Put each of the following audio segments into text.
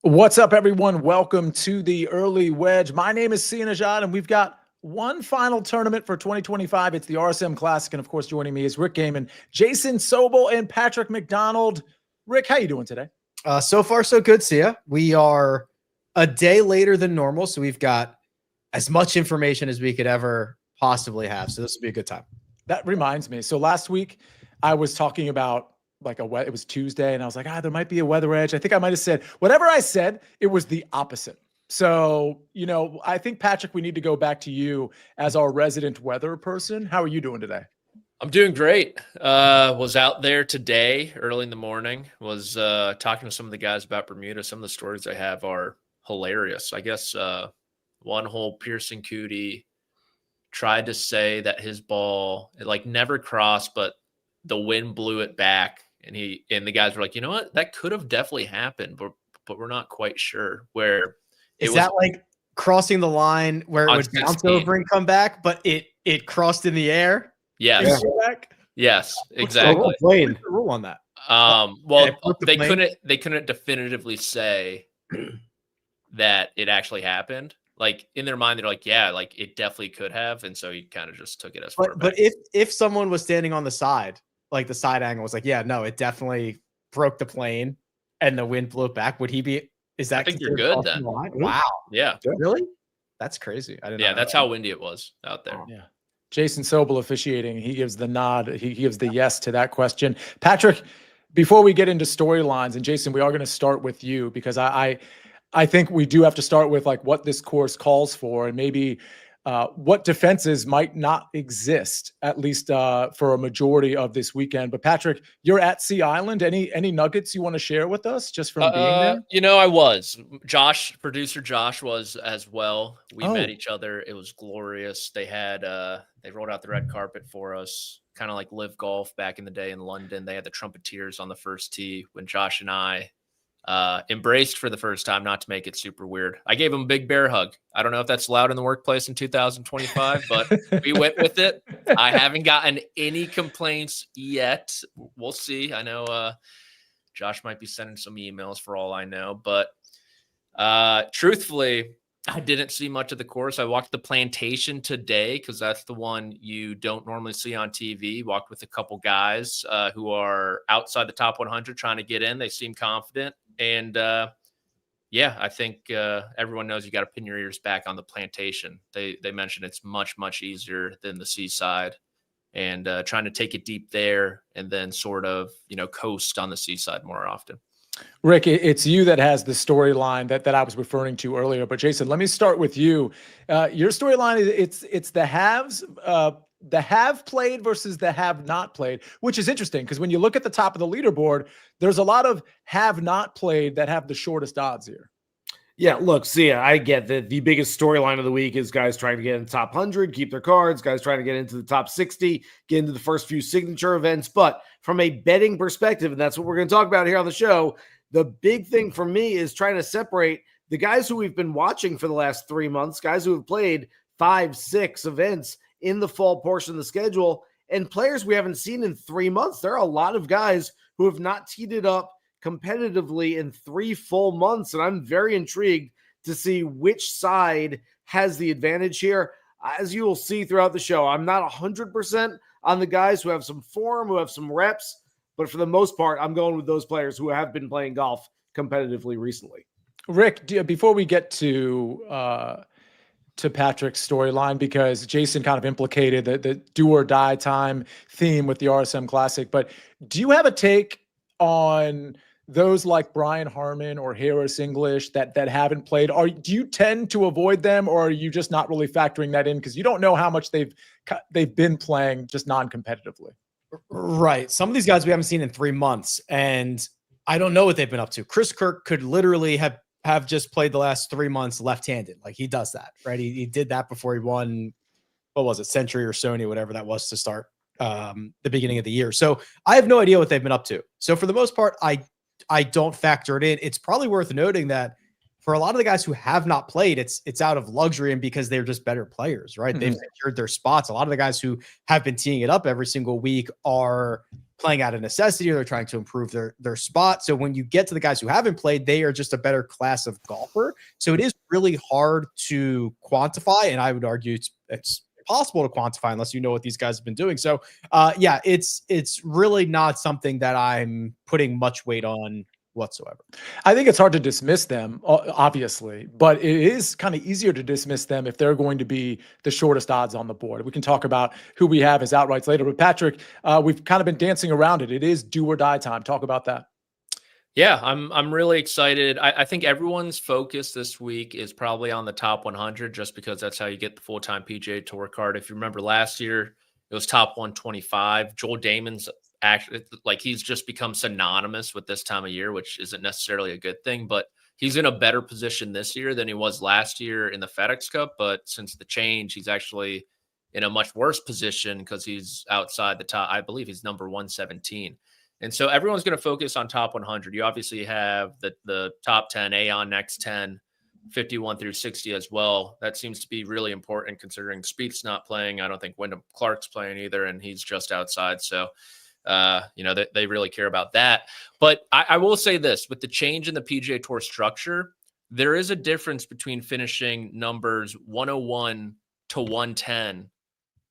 What's up, everyone? Welcome to the early wedge. My name is Sia Nejad, and we've got one final tournament for 2025. It's the RSM Classic, and of course, joining me is Rick Gehman, Jason Sobel, and Patrick McDonald. Rick, how you doing today? So far, so good, Sia. We are a day later than normal, so we've got as much information as we could ever possibly have. So this will be a good time. That reminds me. So last week, I was talking about it was Tuesday, and I was like, there might be a weather edge. I think I might have said whatever I said, it was the opposite. So, I think, Patrick, we need to go back to you as our resident weather person. How are you doing today? I'm doing great. Was out there today early in the morning, was talking to some of the guys about Bermuda. Some of the stories they have are hilarious. I guess one hole Pearson Cootie tried to say that his ball, it never crossed, but the wind blew it back. And the guys were like, you know what? That could have definitely happened, but we're not quite sure. Where is that crossing the line where it would bounce over and come back, but it crossed in the air? Yes. Yeah. Yes, exactly. What's the rule on that? They couldn't definitively say that it actually happened. In their mind, they're like, yeah, it definitely could have. And so you kind of just took it as far back. But if someone was standing on the side, the side angle was yeah, no, it definitely broke the plane and the wind blew it back, would he be, I think you're good then. Wow. Yeah. Really? That's crazy. I didn't know. That's how windy it was out there. Yeah. Jason Sobel officiating. He gives the nod. He gives the yes to that question. Patrick, before we get into storylines, and Jason, we are going to start with you because I think we do have to start with what this course calls for and maybe what defenses might not exist, at least for a majority of this weekend. But Patrick, you're at Sea Island. Any nuggets you want to share with us just from being there? I was. Producer Josh was as well. We met each other. It was glorious. They had they rolled out the red carpet for us, kind of like Live Golf back in the day in London. They had the trumpeteers on the first tee when Josh and I embraced for the first time, not to make it super weird. I gave him a big bear hug. I don't know if that's allowed in the workplace in 2025, but we went with it. I haven't gotten any complaints yet. We'll see. I know Josh might be sending some emails for all I know, but truthfully, I didn't see much of the course. I walked the plantation today because that's the one you don't normally see on TV. Walked with a couple guys who are outside the top 100 trying to get in. They seem confident. And I think everyone knows you got to pin your ears back on the plantation. They mentioned it's much, much easier than the seaside, and trying to take it deep there and then sort of, coast on the seaside more often. Rick, it's you that has the storyline that I was referring to earlier. But Jason, let me start with you. Your storyline is it's the haves. The have played versus the have not played, which is interesting because when you look at the top of the leaderboard, there's a lot of have not played that have the shortest odds here. Yeah, look, Sia, I get that the biggest storyline of the week is guys trying to get in the top 100, keep their cards, guys trying to get into the top 60, get into the first few signature events. But from a betting perspective, and that's what we're going to talk about here on the show, the big thing for me is trying to separate the guys who we've been watching for the last 3 months, guys who have played 5-6 events in the fall portion of the schedule, and players we haven't seen in 3 months. There are a lot of guys who have not teed it up competitively in 3 full months, and I'm very intrigued to see which side has the advantage here. As you will see throughout the show, I'm not 100% on the guys who have some form, who have some reps, but for the most part, I'm going with those players who have been playing golf competitively recently. Rick, before we get to Patrick's storyline, because Jason kind of implicated the do or die time theme with the RSM Classic, but do you have a take on those like Brian Harmon or Harris English that haven't played? Do you tend to avoid them, or are you just not really factoring that in because you don't know how much they've been playing just non-competitively? Right. Some of these guys we haven't seen in 3 months, and I don't know what they've been up to. Chris Kirk could literally have just played the last 3 months left-handed. He does that, right? He did that before he won, what was it, Century or Sony, whatever that was to start the beginning of the year. So I have no idea what they've been up to. So for the most part, I don't factor it in. It's probably worth noting that for a lot of the guys who have not played, it's out of luxury and because they're just better players, right? Mm-hmm. They've secured their spots. A lot of the guys who have been teeing it up every single week are playing out of necessity or they're trying to improve their spot. So when you get to the guys who haven't played, they are just a better class of golfer. So it is really hard to quantify, and I would argue it's impossible to quantify unless you know what these guys have been doing. So yeah, it's really not something that I'm putting much weight on whatsoever. I think it's hard to dismiss them, obviously, but it is kind of easier to dismiss them if they're going to be the shortest odds on the board. We can talk about who we have as outrights later, but Patrick, we've kind of been dancing around it. It is do or die time. Talk about that. Yeah, I'm really excited. I think everyone's focus this week is probably on the top 100, just because that's how you get the full-time PGA Tour card. If you remember last year, it was top 125. Joel Damon's actually, like, he's just become synonymous with this time of year, which isn't necessarily a good thing, but he's in a better position this year than he was last year in the FedEx Cup. But since the change, he's actually in a much worse position because he's outside the top. I believe he's number 117. And so everyone's going to focus on top 100. You obviously have the top 10, Aon next 10, 51 through 60 as well. That seems to be really important considering Spieth's not playing. I don't think Wyndham Clark's playing either, and he's just outside. So, they really care about that. But I will say this, with the change in the PGA Tour structure, there is a difference between finishing numbers 101 to 110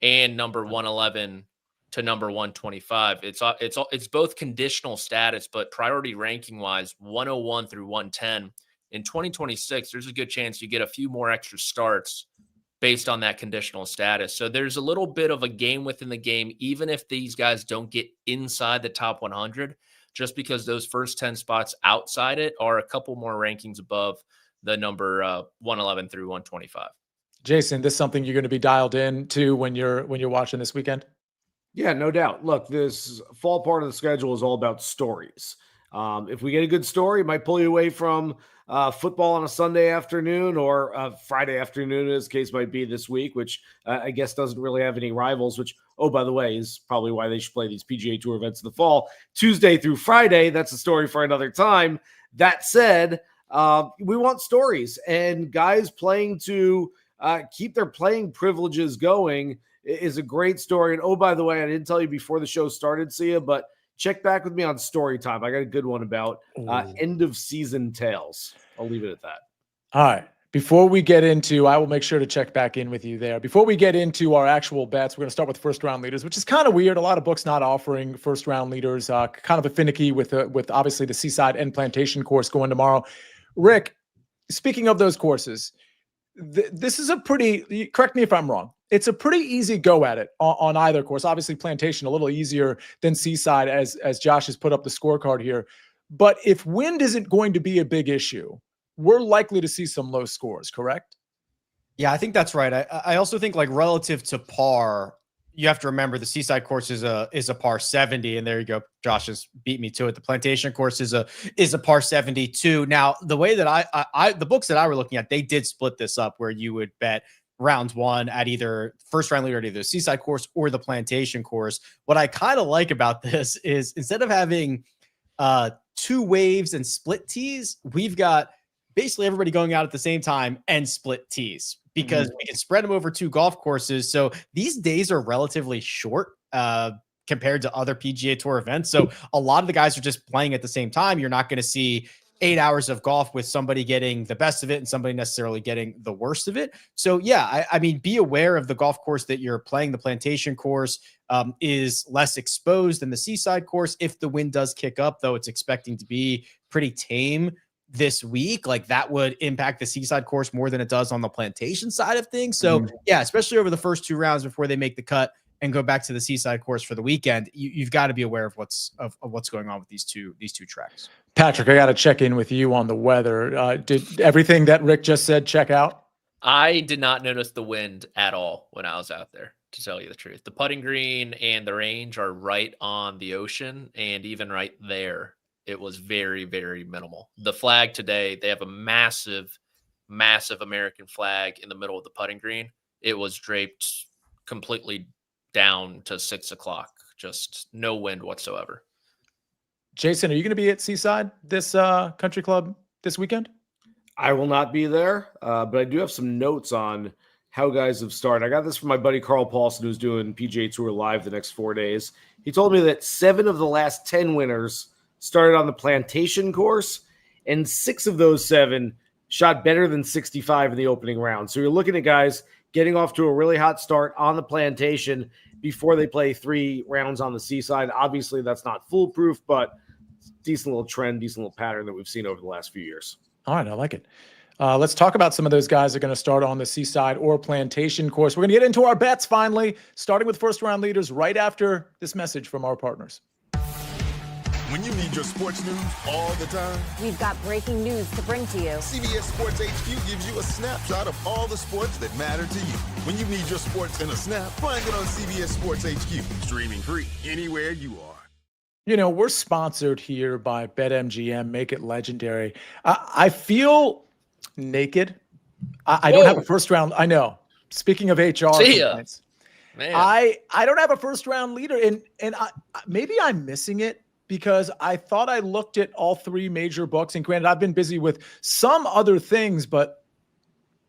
and number 111 to number 125. It's both conditional status, but priority ranking wise, 101 through 110 in 2026, there's a good chance you get a few more extra starts based on that conditional status. So there's a little bit of a game within the game, even if these guys don't get inside the top 100, just because those first 10 spots outside it are a couple more rankings above the number 111 through 125. Jason, this is something you're going to be dialed in to when you're watching this weekend? Yeah, no doubt. Look, this fall part of the schedule is all about stories. If we get a good story, it might pull you away from football on a Sunday afternoon or Friday afternoon, as the case might be this week, which I guess doesn't really have any rivals, which, oh, by the way, is probably why they should play these PGA Tour events in the fall. Tuesday through Friday, that's a story for another time. That said, we want stories, and guys playing to keep their playing privileges going is a great story. And oh, by the way, I didn't tell you before the show started, Sia, but check back with me on story time. I got a good one about end of season tales. I'll leave it at that. All right. Before we get into, I will make sure to check back in with you there. Before we get into our actual bets, we're going to start with first round leaders, which is kind of weird. A lot of books not offering first round leaders, kind of a finicky with obviously the Seaside and Plantation course going tomorrow. Rick, speaking of those courses, this is a pretty, correct me if I'm wrong, it's a pretty easy go at it on either course. Obviously, Plantation a little easier than Seaside, as Josh has put up the scorecard here. But if wind isn't going to be a big issue, we're likely to see some low scores, correct? Yeah, I think that's right. I also think, like, relative to par, you have to remember the Seaside course is a par 70, and there you go. Josh has beat me to it. The Plantation course is a par 72. Now, the way that the books that I were looking at, they did split this up where you would bet round one at either first round leader at either the Seaside course or the Plantation course. What I kind of like about this is instead of having two waves and split tees, we've got basically everybody going out at the same time and split tees, because we can spread them over two golf courses. So these days are relatively short compared to other PGA Tour events. So a lot of the guys are just playing at the same time. You're not going to see 8 hours of golf with somebody getting the best of it and somebody necessarily getting the worst of it. So yeah, I mean, be aware of the golf course that you're playing. The Plantation course is less exposed than the Seaside course. If the wind does kick up, though, it's expecting to be pretty tame this week. Like, that would impact the Seaside course more than it does on the Plantation side of things. So yeah, especially over the first two rounds before they make the cut and go back to the Seaside course for the weekend, you've got to be aware of what's going on with these two tracks. Patrick, I got to check in with you on the weather. Did everything that Rick just said check out? I did not notice the wind at all when I was out there, to tell you the truth. The putting green and the range are right on the ocean, and even right there, it was very, very minimal. The flag today, they have a massive, massive American flag in the middle of the putting green. It was draped completely down to 6 o'clock. Just no wind whatsoever. Jason, are you going to be at Seaside, this country club, this weekend? I will not be there, but I do have some notes on how guys have started. I got this from my buddy Carl Paulson, who's doing PGA Tour Live the next 4 days. He told me that 7 of the last 10 winners started on the Plantation course, and 6 of those 7 shot better than 65 in the opening round. So you're looking at guys getting off to a really hot start on the Plantation before they play 3 rounds on the Seaside. Obviously, that's not foolproof, but decent little trend, decent little pattern that we've seen over the last few years. All right, I like it. Let's talk about some of those guys that are going to start on the Seaside or Plantation course. We're going to get into our bets finally, starting with first-round leaders right after this message from our partners. When you need your sports news all the time, we've got breaking news to bring to you. CBS Sports HQ gives you a snapshot of all the sports that matter to you. When you need your sports in a snap, find it on CBS Sports HQ, streaming free anywhere you are. You know, we're sponsored here by BetMGM, Make It Legendary. I feel naked. I don't have a first round. I know. Speaking of HR complaints, Man. I don't have a first round leader, and maybe I'm missing it, because I thought I looked at all 3 major books, and granted, I've been busy with some other things, but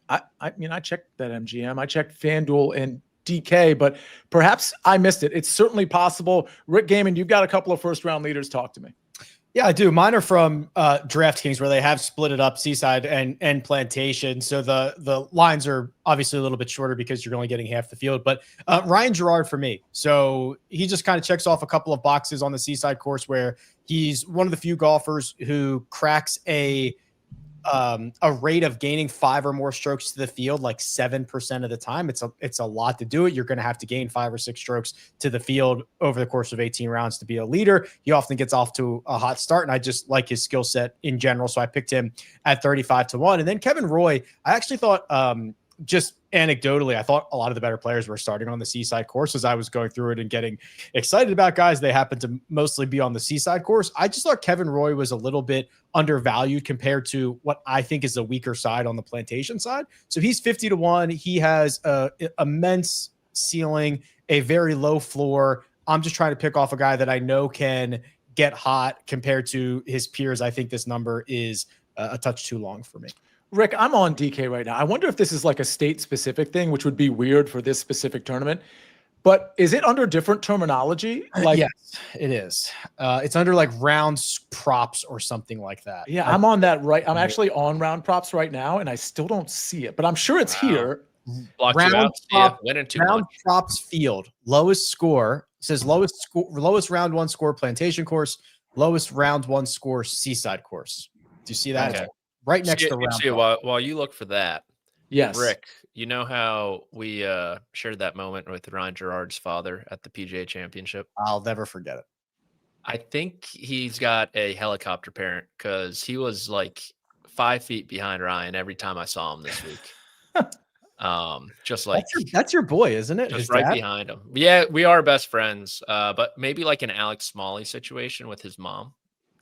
I mean, I checked BetMGM, I checked FanDuel and DK, but perhaps I missed it. It's certainly possible. Rick Gehman, you've got a couple of first-round leaders. Talk to me. Yeah, I do. Mine are from DraftKings, where they have split it up, Seaside and Plantation. So the lines are obviously a little bit shorter because you're only getting half the field. But Ryan Gerard for me. So he just kind of checks off a couple of boxes on the Seaside course, where he's one of the few golfers who cracks a rate of gaining 5 or more strokes to the field like 7% of the time. It's a lot to do it. You're going to have to gain 5 or 6 strokes to the field over the course of 18 rounds to be a leader. He often gets off to a hot start, and I just like his skill set in general. So I picked him at 35-1. And then Kevin Roy, I actually thought just anecdotally, I thought a lot of the better players were starting on the Seaside course. As I was going through it and getting excited about guys, they happened to mostly be on the Seaside course. I just thought Kevin Roy was a little bit undervalued compared to what I think is the weaker side on the Plantation side. So he's 50-1. He has a immense ceiling, a very low floor. I'm just trying to pick off a guy that I know can get hot compared to his peers. I think this number is a touch too long for me. Rick, I'm on DK right now. I wonder if this is like a state-specific thing, which would be weird for this specific tournament. But is it under different terminology? Like, yes, it is. It's under like rounds props or something like that. Yeah, I'm on that right. I'm actually on round props right now, and I still don't see it, but I'm sure it's here. Blocked you out. Yeah, winning too round much. props field, lowest score, says lowest round 1 score Plantation course, lowest round 1 score Seaside course. Do you see that? Okay. Right next to round. While you look for that, Yes, Rick, you know how we shared that moment with Ryan Gerard's father at the PGA Championship? I'll never forget it. I think he's got a helicopter parent, because he was like 5 feet behind Ryan every time I saw him this week. Just like that's your boy, isn't it? Just His right dad? behind him. Yeah, we are best friends. But maybe like an Alex Smalley situation with his mom.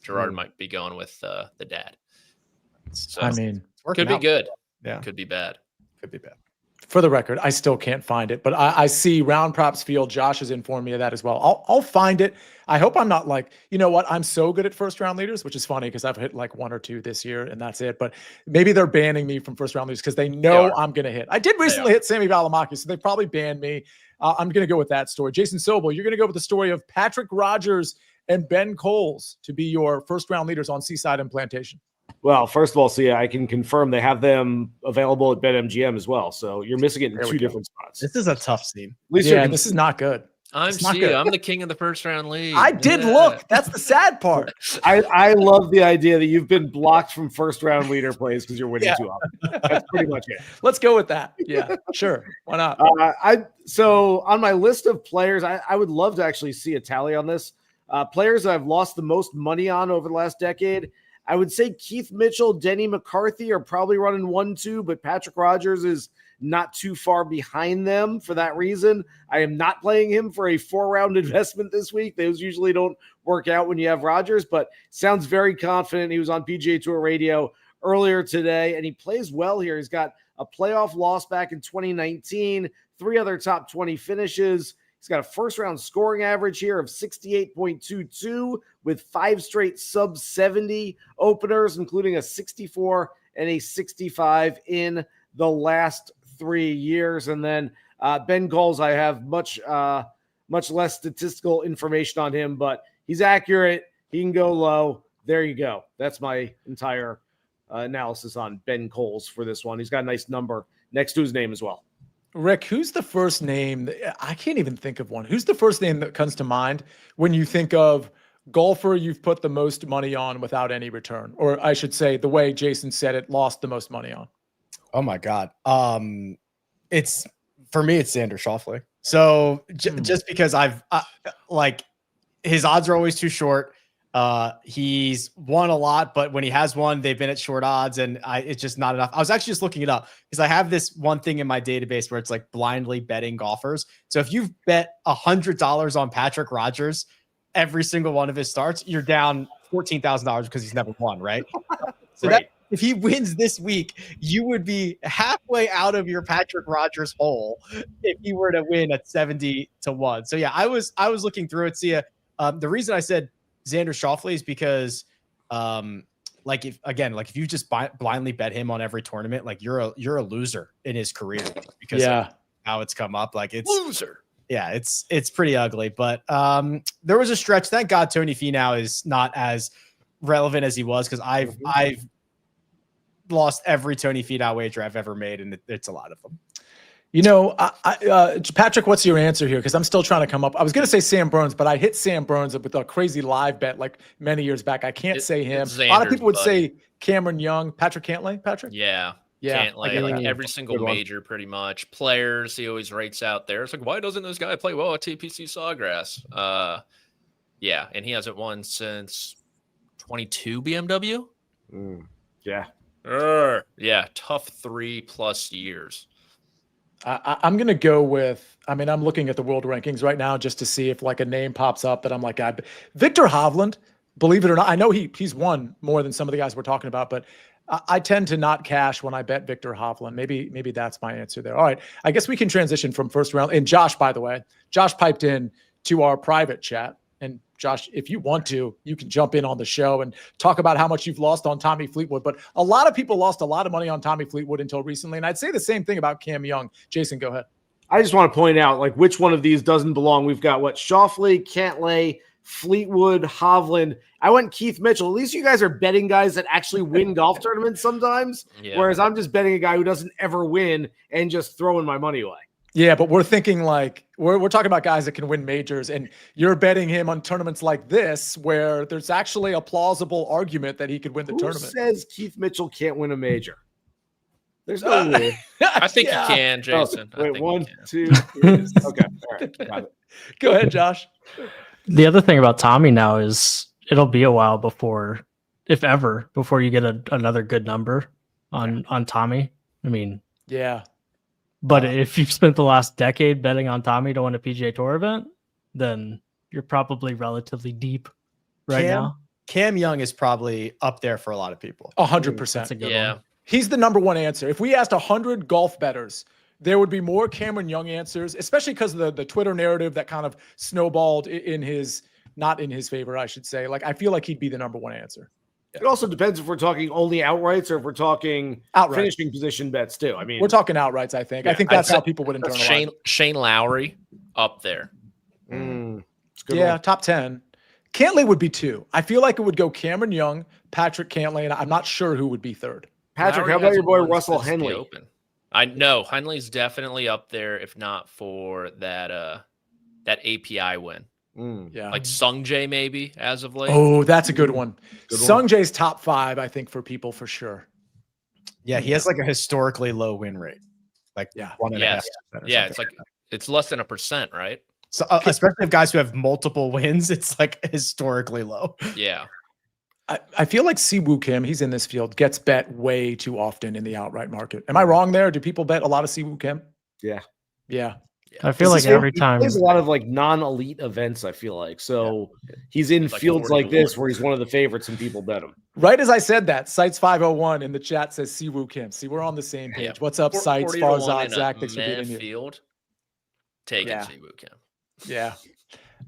Gerard might be going with the dad. So I mean, could be good. Yeah, Could be bad. could be bad. for the record, I still can't find it, but I see round props field. Josh has informed me of that as well. I'll find it. I hope I'm not like, you know what? I'm so good at first round leaders, which is funny because I've hit like 1 or 2 this year and that's it. But maybe they're banning me from first round leaders because they know I'm going to hit. I did recently hit Sammy Valimaki, so they probably banned me. I'm going to go with that story. Jason Sobel, you're going to go with the story of Patrick Rogers and Ben Coles to be your first round leaders on Seaside and Plantation. Well, first of all, Sia, I can confirm they have them available at BetMGM as well. So you're missing it in 2 different spots. This is a tough scene. At least Yeah, this is not good. I'm Sia. I'm the king of the first round league. I did look. That's the sad part. I love the idea that you've been blocked from first round leader plays because you're winning too often. That's pretty much it. Let's go with that. Yeah, sure. Why not? So on my list of players, I would love to actually see a tally on this. Players that I've lost the most money on over the last decade. I would say Keith Mitchell, Denny McCarthy are probably running 1-2, but Patrick Rogers is not too far behind them for that reason. I am not playing him for a 4-round investment this week. Those usually don't work out when you have Rogers, but sounds very confident. He was on PGA Tour Radio earlier today, and he plays well here. He's got a playoff loss back in 2019, 3 other top 20 finishes. He's got a first-round scoring average here of 68.22 with 5 straight sub-70 openers, including a 64 and a 65 in the last 3 years. And then Ben Coles, I have much less statistical information on him, but he's accurate. He can go low. There you go. That's my entire analysis on Ben Coles for this one. He's got a nice number next to his name as well. Rick, who's the first name? I can't even think of one. Who's the first name that comes to mind when you think of golfer you've put the most money on without any return? Or I should say, the way Jason said it, lost the most money on. Oh my God. It's for me, it's Xander Schauffele. So just because I've like his odds are always too short. He's won a lot, but when he has won, they've been at short odds, and it's just not enough. I was actually just looking it up because I have this one thing in my database where it's like blindly betting golfers. So if you've bet $100 on Patrick Rodgers every single one of his starts, you're down $14,000 because he's never won, right? So that if he wins this week, you would be halfway out of your Patrick Rodgers hole if he were to win at 70-1. So yeah, I was looking through it. Sia, the reason I said Xander Schauffele is because, if you just blindly bet him on every tournament, like you're a loser in his career because of how it's come up. Like it's Loser. Yeah, it's pretty ugly. But there was a stretch. Thank God Tony Finau is not as relevant as he was because I've lost every Tony Finau wager I've ever made, and it's a lot of them. You know, Patrick, what's your answer here? Because I'm still trying to come up. I was going to say Sam Burns, but I hit Sam Burns with a crazy live bet like many years back. I can't say him. A lot of people would say Cameron Young. Patrick Cantlay? Patrick? Yeah. Cantlay, like every single major pretty much. Players, he always rates out there. It's like, why doesn't this guy play well at TPC Sawgrass? Yeah, and he hasn't won since 22 BMW? Yeah. Yeah, tough 3+ years. I'm going to go with, I'm looking at the world rankings right now just to see if like a name pops up that I'm like, Victor Hovland, believe it or not, I know he's won more than some of the guys we're talking about, but I tend to not cash when I bet Victor Hovland. Maybe that's my answer there. All right. I guess we can transition from first round. And Josh, by the way, Josh piped in to our private chat. And Josh, if you want to, you can jump in on the show and talk about how much you've lost on Tommy Fleetwood. But a lot of people lost a lot of money on Tommy Fleetwood until recently. And I'd say the same thing about Cam Young. Jason, go ahead. I just want to point out, like, which one of these doesn't belong. We've got Schauffele, Cantlay, Fleetwood, Hovland. I went Keith Mitchell. At least you guys are betting guys that actually win golf tournaments sometimes, whereas I'm just betting a guy who doesn't ever win and just throwing my money away. Yeah, but we're thinking like we're talking about guys that can win majors, and you're betting him on tournaments like this where there's actually a plausible argument that he could win the tournament. Who says Keith Mitchell can't win a major? There's no way. I think you can, Jason. Oh, wait, 1, 2, 3. Okay, all right, got it. Go ahead, Josh. The other thing about Tommy now is it'll be a while before, if ever, before you get another good number on Tommy. I mean, yeah. But if you've spent the last decade betting on Tommy to win a PGA Tour event, then you're probably relatively deep now. Cam Young is probably up there for a lot of people. 100%. That's a good one. He's the number one answer. If we asked 100 golf bettors, there would be more Cameron Young answers, especially because of the Twitter narrative that kind of snowballed not in his favor, I should say. Like, I feel like he'd be the number one answer. It also depends if we're talking only outrights or if we're talking finishing position bets too. I mean, we're talking outrights, I think. Yeah, I think that's how people would internalize Shane Lowry up there. Yeah, top 10. Cantlay would be 2. I feel like it would go Cameron Young, Patrick Cantlay, and I'm not sure who would be 3rd. Patrick, Lowry how about your boy Russell Henley? I know Henley's definitely up there, if not for that API win. Yeah, like Sung Jae maybe as of late. Oh, that's a good one. Sung Jae's top 5, I think, for people for sure. Yeah, he has like a historically low win rate. Like 1.5%. Yeah, it's like it's less than 1%, right? So especially if guys who have multiple wins, it's like historically low. Yeah. I feel like Siwoo Kim, he's in this field, gets bet way too often in the outright market. Am I wrong there? Do people bet a lot of Siwoo Kim? Yeah. Yeah. I feel like every time there's a lot of like non-elite events, I feel like. So he's in fields like this where he's one of the favorites and people bet him. Right as I said that, Sites 501 in the chat says Siwoo Kim. See, we're on the same page. Yeah. What's up, Sites? Farzad, Zach, thanks for being here. Field. Taking Siwoo Kim. Yeah.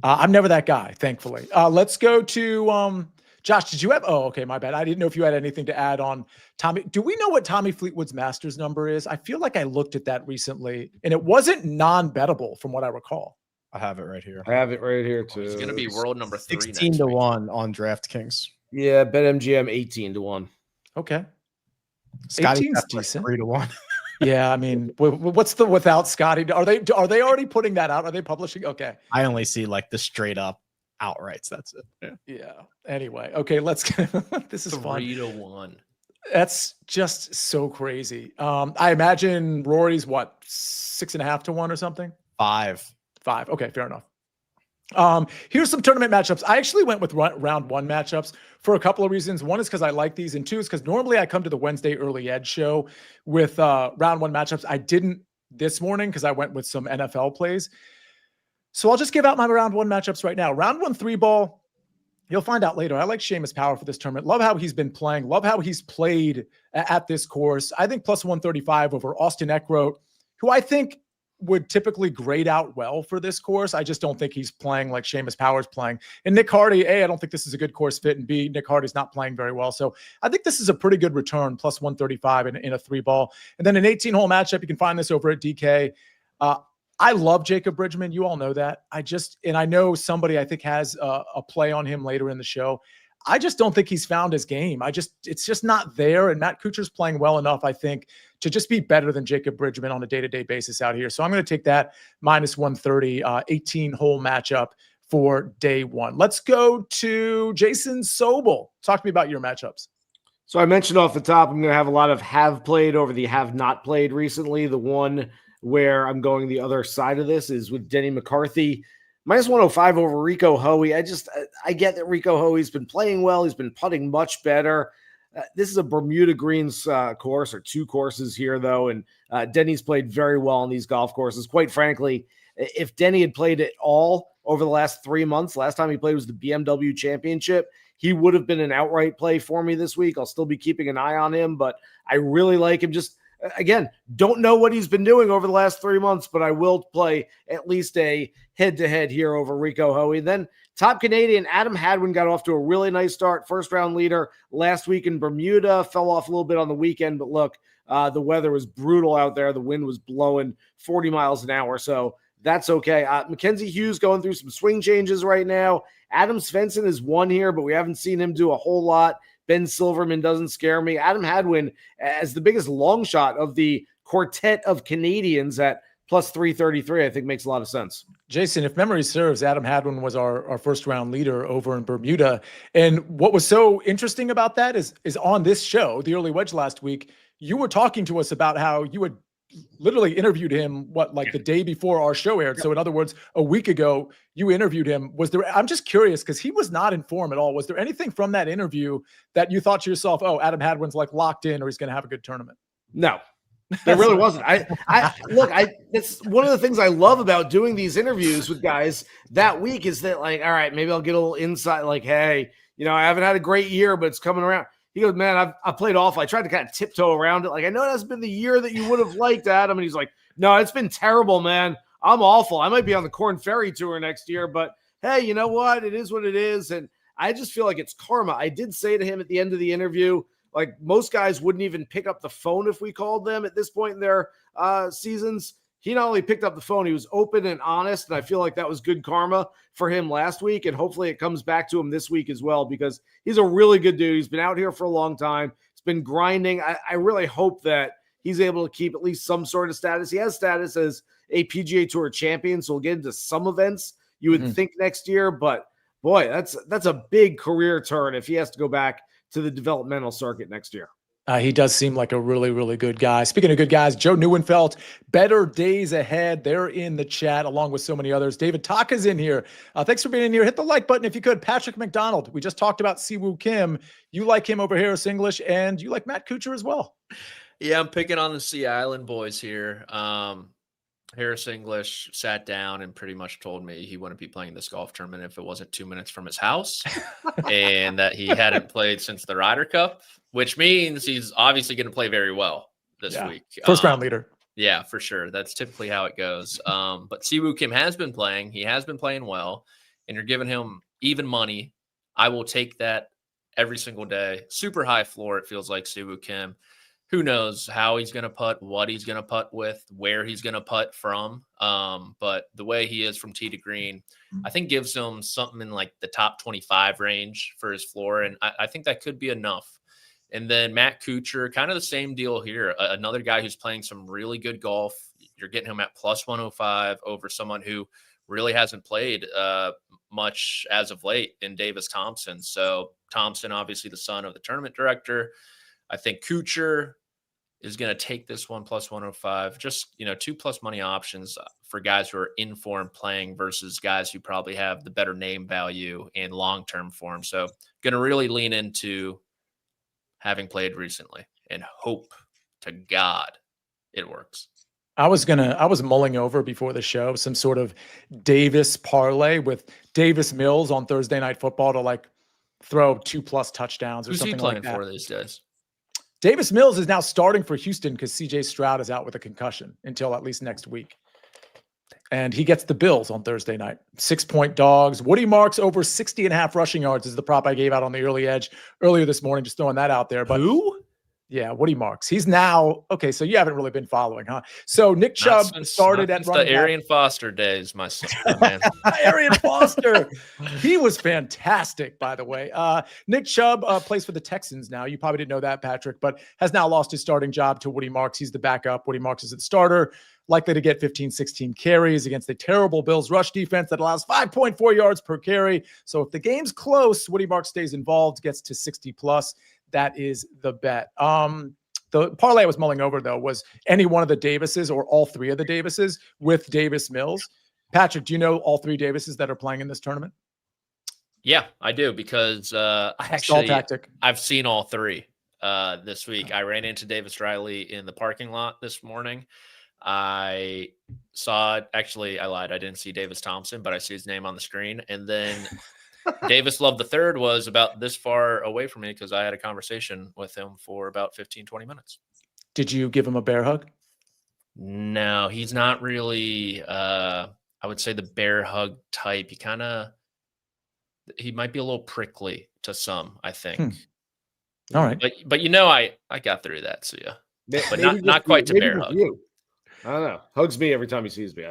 I'm never that guy, thankfully. Let's go to Josh, did you have? Oh, okay, my bad. I didn't know if you had anything to add on Tommy. Do we know what Tommy Fleetwood's Masters number is? I feel like I looked at that recently, and it wasn't non-bettable from what I recall. I have it right here. I have it right here too. He's going to be world number 3 16 next to week. 1 on DraftKings. Yeah, BetMGM 18 to 1. Okay, Scotty 18's decent. 3 to 1. Yeah, I mean, what's the without Scotty? Are they already putting that out? Are they publishing? Okay. I only see like the straight up outrights. That's it. Yeah. Anyway, okay, let's. This is fun. 3 to 1. That's just so crazy. I imagine Rory's what 6.5 to 1 or something. 5. Okay, fair enough. Here's some tournament matchups. I actually went with round 1 matchups for a couple of reasons. One is because I like these, and 2 is because normally I come to the Wednesday early edge show with round 1 matchups. I didn't this morning because I went with some NFL plays. So I'll just give out my round 1 matchups right now. Round 1 3-ball, you'll find out later. I like Seamus Power for this tournament. Love how he's been playing. Love how he's played at this course. I think plus 135 over Austin Eckroat, who I think would typically grade out well for this course. I just don't think he's playing like Seamus Power's playing. And Nick Hardy, A, I don't think this is a good course fit, and B, Nick Hardy's not playing very well. So I think this is a pretty good return, plus 135 in a 3-ball. And then an 18-hole matchup, you can find this over at DK. I love Jacob Bridgman. You all know that. And I know somebody I think has a play on him later in the show. I just don't think he's found his game. It's just not there. And Matt Kuchar's playing well enough, I think, to just be better than Jacob Bridgman on a day-to-day basis out here. So I'm going to take that minus 130, 18-hole matchup for day 1. Let's go to Jason Sobel. Talk to me about your matchups. So I mentioned off the top, I'm going to have a lot of have played over the have not played recently. The one where I'm going the other side of this is with Denny McCarthy. Minus 105 over Rico Hoey. I get that Rico Hoey's been playing well. He's been putting much better. This is a Bermuda Greens course, or 2 courses here, though, and Denny's played very well on these golf courses. Quite frankly, if Denny had played it all over the last 3 months, last time he played was the BMW Championship, he would have been an outright play for me this week. I'll still be keeping an eye on him, but I really like him. Just, again, don't know what he's been doing over the last 3 months, but I will play at least a head-to-head here over Rico Hoey. Then top Canadian, Adam Hadwin got off to a really nice start. First-round leader last week in Bermuda. Fell off a little bit on the weekend, but look, the weather was brutal out there. The wind was blowing 40 miles an hour, so that's okay. Mackenzie Hughes going through some swing changes right now. Adam Svensson is 1 here, but we haven't seen him do a whole lot. Ben Silverman doesn't scare me. Adam Hadwin as the biggest long shot of the quartet of Canadians at plus 333, I think makes a lot of sense. Jason, if memory serves, Adam Hadwin was our first-round leader over in Bermuda. And what was so interesting about that is on this show, the Early Wedge last week, you were talking to us about how you had literally interviewed him, the day before our show aired. So in other words, a week ago, you interviewed him. I'm just curious because he was not in form at all. Was there anything from that interview that you thought to yourself, oh, Adam Hadwin's like locked in or he's going to have a good tournament? No, there really wasn't. It's one of the things I love about doing these interviews with guys that week is that, like, all right, maybe I'll get a little insight, like, hey, I haven't had a great year, but it's coming around. He goes, man, I've played awful. I tried to kind of tiptoe around it. Like, I know it hasn't been the year that you would have liked, Adam. And he's like, no, it's been terrible, man. I'm awful. I might be on the Corn Ferry Tour next year, but hey, you know what? It is what it is. And I just feel like it's karma. I did say to him at the end of the interview, like, most guys wouldn't even pick up the phone if we called them at this point in their seasons. He not only picked up the phone, he was open and honest, and I feel like that was good karma for him last week, and hopefully it comes back to him this week as well, because he's a really good dude. He's been out here for a long time. He's been grinding. I really hope that he's able to keep at least some sort of status. He has status as a PGA Tour champion, so we'll get into some events you would think next year, but boy, that's a big career turn if he has to go back to the developmental circuit next year. He does seem like a really, really good guy. Speaking of good guys, Joe Neuenfeld, better days ahead. They're in the chat along with so many others. David Taka's in here. Thanks for being in here. Hit the like button if you could. Patrick McDonald, we just talked about Siwoo Kim. You like him over Harris English, and you like Matt Kuchar as well. Yeah, I'm picking on the Sea Island boys here. Harris English sat down and pretty much told me he wouldn't be playing this golf tournament if it wasn't 2 minutes from his house and that he hadn't played since the Ryder Cup, which means he's obviously going to play very well this week. First round leader. Yeah, for sure. That's typically how it goes. But Siwoo Kim has been playing. He has been playing well, and you're giving him even money. I will take that every single day. Super high floor, it feels like Siwoo Kim. Who knows how he's going to putt, what he's going to putt with, where he's going to putt from. But the way he is from tee to green, I think gives him something in like the top 25 range for his floor. And I think that could be enough. And then Matt Kuchar, kind of the same deal here. Another guy who's playing some really good golf. You're getting him at plus 105 over someone who really hasn't played much as of late in Davis Thompson. So Thompson, obviously the son of the tournament director. I think Kuchar is going to take this one plus 105. Just, 2+ money options for guys who are in form playing versus guys who probably have the better name value and long-term form. So going to really lean into having played recently and hope to God it works. I was mulling over before the show some sort of Davis parlay with Davis Mills on Thursday Night Football to like throw 2+ touchdowns or Who's something he playing like that. for these days? Davis Mills is now starting for Houston because CJ Stroud is out with a concussion until at least next week. And he gets the Bills on Thursday night. 6-point dogs. Woody Marks over 60.5 rushing yards is the prop I gave out on the early edge earlier this morning, just throwing that out there. But Who? Yeah, Woody Marks. He's now okay. So you haven't really been following, huh? So Nick Chubb started at running the Arian Foster days, my man. Arian Foster. He was fantastic, by the way. Nick Chubb plays for the Texans now. You probably didn't know that, Patrick, but has now lost his starting job to Woody Marks. He's the backup. Woody Marks is the starter, likely to get 15, 16 carries against a terrible Bills rush defense that allows 5.4 yards per carry. So if the game's close, Woody Marks stays involved, gets to 60+. That is the bet. The parlay I was mulling over, though, was any one of the Davises or all three of the Davises with Davis Mills. Patrick, do you know all three Davises that are playing in this tournament? Yeah, I do, because I've seen all three this week. I ran into Davis Riley in the parking lot this morning. I saw – actually, I lied. I didn't see Davis Thompson, but I see his name on the screen. And then – Davis Love III was about this far away from me because I had a conversation with him for about 15, 20 minutes. Did you give him a bear hug? No, he's not really, I would say, the bear hug type. He might be a little prickly to some, I think. All right. But I got through that, Sia. But not quite to bear hug. I don't know. Hugs me every time he sees me.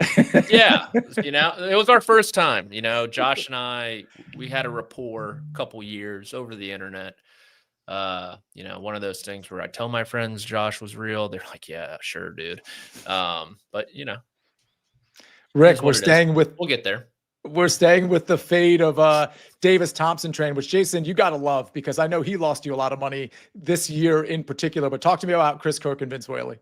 Yeah. It was our first time. Josh and I, we had a rapport a couple years over the internet. One of those things where I tell my friends Josh was real. They're like, yeah, sure, dude. But Rick, we'll get there. We're staying with the fade of Davis Thompson train, which Jason, you got to love because I know he lost you a lot of money this year in particular. But talk to me about Chris Kirk and Vince Whaley.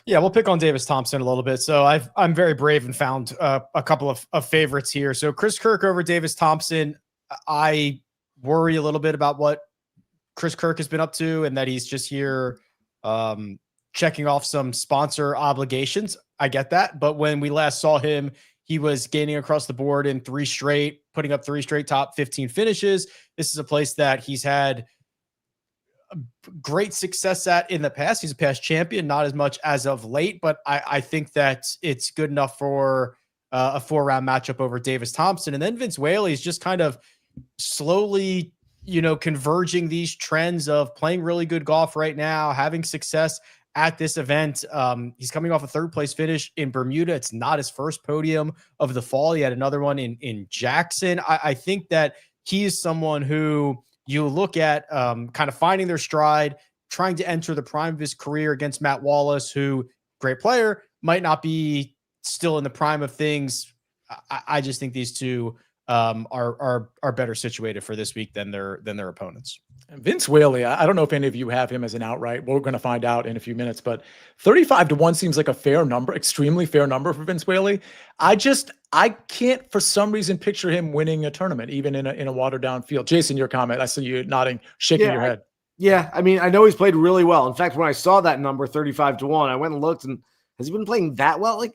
Yeah, we'll pick on Davis Thompson a little bit. So I'm very brave and found a couple of favorites here. So Chris Kirk over Davis Thompson. I worry a little bit about what Chris Kirk has been up to and that he's just here checking off some sponsor obligations. I get that. But when we last saw him, he was gaining across the board in putting up 3 straight top 15 finishes. This is a place that he's had great success at in the past. He's a past champion, not as much as of late, but I think that it's good enough for a 4-round matchup over Davis Thompson. And then Vince Whaley is just kind of slowly, converging these trends of playing really good golf right now, having success at this event. He's coming off a 3rd place finish in Bermuda. It's not his first podium of the fall. He had another one in Jackson. I think that he is someone who you look at kind of finding their stride, trying to enter the prime of his career against Matt Wallace, who, great player, might not be still in the prime of things. I just think these two are better situated for this week than their opponents. Vince Whaley, I don't know if any of you have him as an outright. We're going to find out in a few minutes, but 35-1 seems like a fair number, extremely fair number for Vince Whaley. I can't for some reason picture him winning a tournament, even in a watered down field. Jason, your comment. I see you nodding, shaking your head. I mean, I know he's played really well. In fact, when I saw that number 35-1, I went and looked, and has he been playing that well?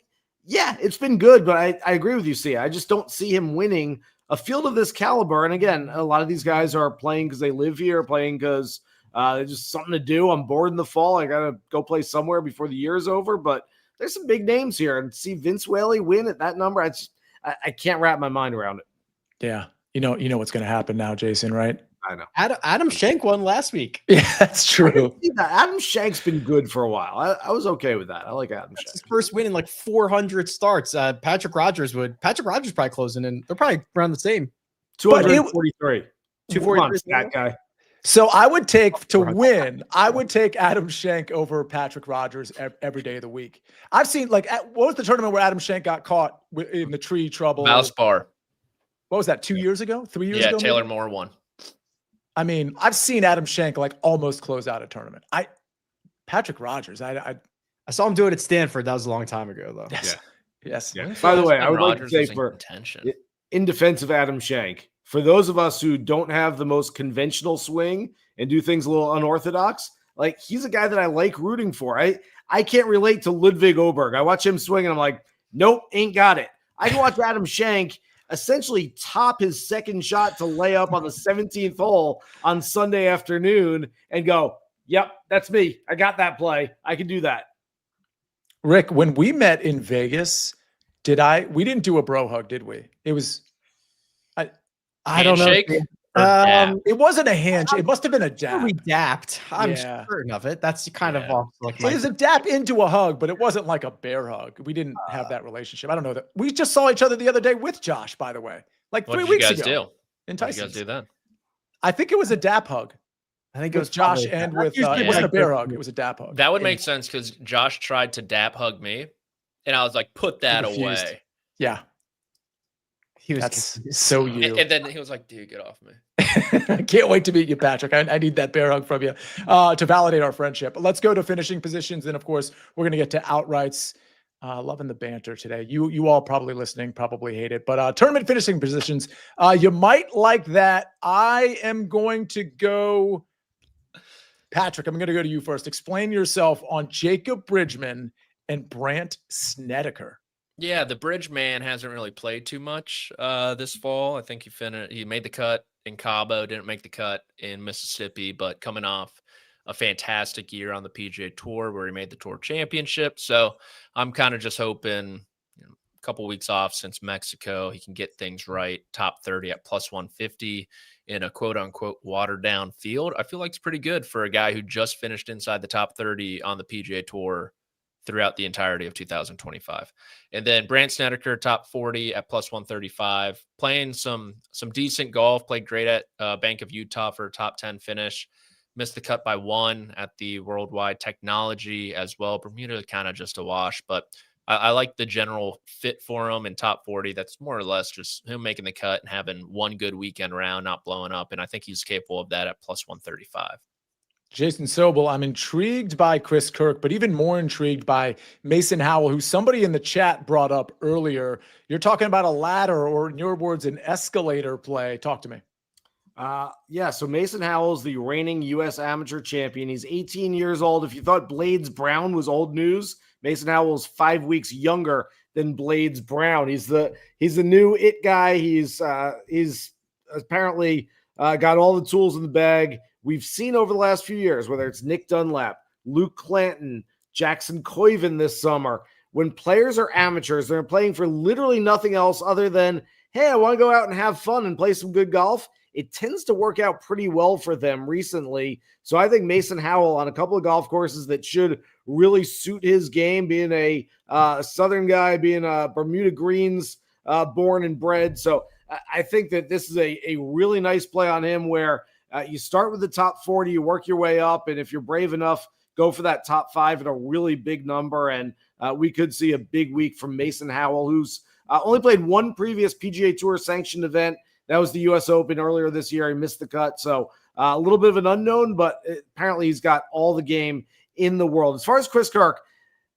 Yeah, it's been good, but I agree with you, Sia. I just don't see him winning a field of this caliber. And again, a lot of these guys are playing because they live here, playing because there's just something to do. I'm bored in the fall. I got to go play somewhere before the year is over. But there's some big names here. And see Vince Whaley win at that number, I can't wrap my mind around it. Yeah. You know what's going to happen now, Jason, right? I know. Adam Schenk won last week. Yeah, that's true. Adam Shank's been good for a while. I was okay with that. I like Adam That's his Shank. first win in like 400 starts. Patrick Rogers probably closing in. They're probably around the same. 243. 243. That guy. So I would take to win. I would take Adam Schenk over Patrick Rogers every day of the week. I've seen what was the tournament where Adam Schenk got caught in the tree trouble? Mouse bar. What was that? 2 years ago? 3 years ago? Yeah, Taylor maybe? Moore won. I mean, I've seen Adam Schenk like almost close out a tournament. Patrick Rogers. I saw him do it at Stanford. That was a long time ago, though. yes. Yes. Yeah. By the way, I would like to Rodgers say was in for contention. in defense of Adam Schenk, for those of us who don't have the most conventional swing and do things a little unorthodox, like he's a guy that I like rooting for. I can't relate to Ludwig Oberg. I watch him swing and I'm like, nope, ain't got it. I can watch Adam Schenk essentially top his second shot to lay up on the 17th hole on Sunday afternoon and go, yep, that's me. I got that play. I can do that. Rick, when we met in Vegas, we didn't do a bro hug, did we? It was I don't know. Handshake or dap? It wasn't a handshake. It must have been a dap. We dapped. I'm Yeah. certain of it. That's kind of off. Like It was a dap into a hug, but it wasn't like a bear hug. We didn't have that relationship. I don't know that. We just saw each other the other day with Josh, by the way, like What 3 did you weeks guys ago. do? In What did you Tyson. guys do then? I think it was a dap hug. I think it With was Josh probably- and That's with usually it wasn't a like bear the- hug. It was a dap hug. That would make sense because Josh tried to dap hug me, and I was like, "Put that refused. away." Yeah, He was that's so you. And then he was like, "Dude, get off me." I can't wait to meet you, Patrick. I need that bear hug from you to validate our friendship. But let's go to finishing positions. And of course, we're going to get to outrights. Loving the banter today. You all probably listening, probably hate it. But tournament finishing positions, you might like that. I am going to go, Patrick, I'm going to go to you first. Explain yourself on Jacob Bridgman and Brandt Snedeker. Yeah, the bridge man hasn't really played too much this fall. I think he made the cut in Cabo, didn't make the cut in Mississippi, but coming off a fantastic year on the PGA Tour where he made the Tour Championship. So I'm kind of just hoping, a couple weeks off since Mexico, he can get things right. Top 30 at plus 150 in a quote unquote watered down field. I feel like it's pretty good for a guy who just finished inside the top 30 on the PGA Tour throughout the entirety of 2025. And then Brandt Snedeker, top 40 at plus 135, playing some decent golf, played great at Bank of Utah for a top 10 finish, missed the cut by 1 at the Worldwide Technology as well. Bermuda kind of just a wash, but I like the general fit for him in top 40. That's more or less just him making the cut and having one good weekend round, not blowing up. And I think he's capable of that at plus 135. Jason Sobel, I'm intrigued by Chris Kirk, but even more intrigued by Mason Howell, who somebody in the chat brought up earlier. You're talking about a ladder, or in your words, an escalator play. Talk to me. Yeah, so Mason Howell's the reigning U.S. amateur champion. He's 18 years old. If you thought Blades Brown was old news, Mason Howell's 5 weeks younger than Blades Brown. He's the new it guy. He's apparently got all the tools in the bag. We've seen over the last few years, whether it's Nick Dunlap, Luke Clanton, Jackson Coyven this summer, when players are amateurs, they're playing for literally nothing else other than, hey, I want to go out and have fun and play some good golf. It tends to work out pretty well for them recently. So I think Mason Howell on a couple of golf courses that should really suit his game, being a Southern guy, being a Bermuda Greens born and bred. So I think that this is a really nice play on him where you start with the top 40, you work your way up, and if you're brave enough, go for that top 5 at a really big number. And we could see a big week from Mason Howell, who's only played one previous PGA Tour sanctioned event. That was the U.S. Open earlier this year. He missed the cut. So a little bit of an unknown, but apparently he's got all the game in the world. As far as Chris Kirk,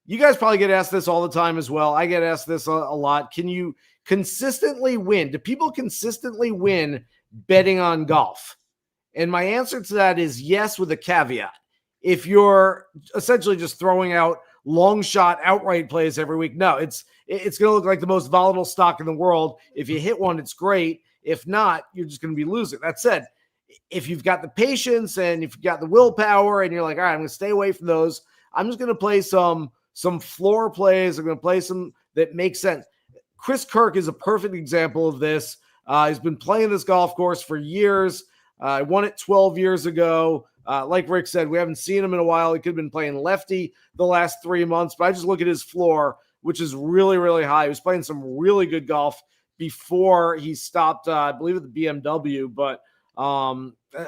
you guys probably get asked this all the time as well. I get asked this a lot. Can you consistently win? Do people consistently win betting on golf? And my answer to that is yes, with a caveat. If you're essentially just throwing out long shot outright plays every week, no, it's going to look like the most volatile stock in the world. If you hit one, it's great. If not, you're just going to be losing. That said, if you've got the patience and if you've got the willpower and you're like, all right, I'm going to stay away from those, I'm just going to play some floor plays. I'm going to play some that make sense. Chris Kirk is a perfect example of this. He's been playing this golf course for years. I won it 12 years ago. Like Rick said, we haven't seen him in a while. He could have been playing lefty the last 3 months, but I just look at his floor, which is really, really high. He was playing some really good golf before he stopped, I believe, at the BMW. But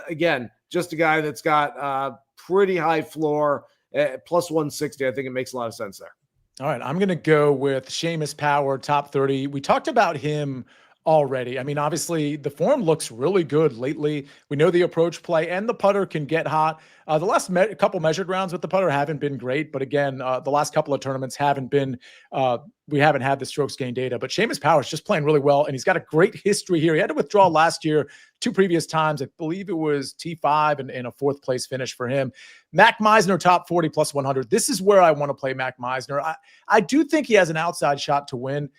again, just a guy that's got a pretty high floor, plus 160. I think it makes a lot of sense there. All right, I'm going to go with Seamus Power, top 30. We talked about him already. I mean, obviously, the form looks really good lately. We know the approach play and the putter can get hot. The last couple measured rounds with the putter haven't been great, but again, the last couple of tournaments haven't been, we haven't had the strokes gain data, but Seamus Power is just playing really well, and he's got a great history here. He had to withdraw last year 2 previous times. I believe it was T5 and a 4th place finish for him. Mac Meisner, top 40 plus 100. This is where I want to play Mac Meisner. I do think he has an outside shot to win.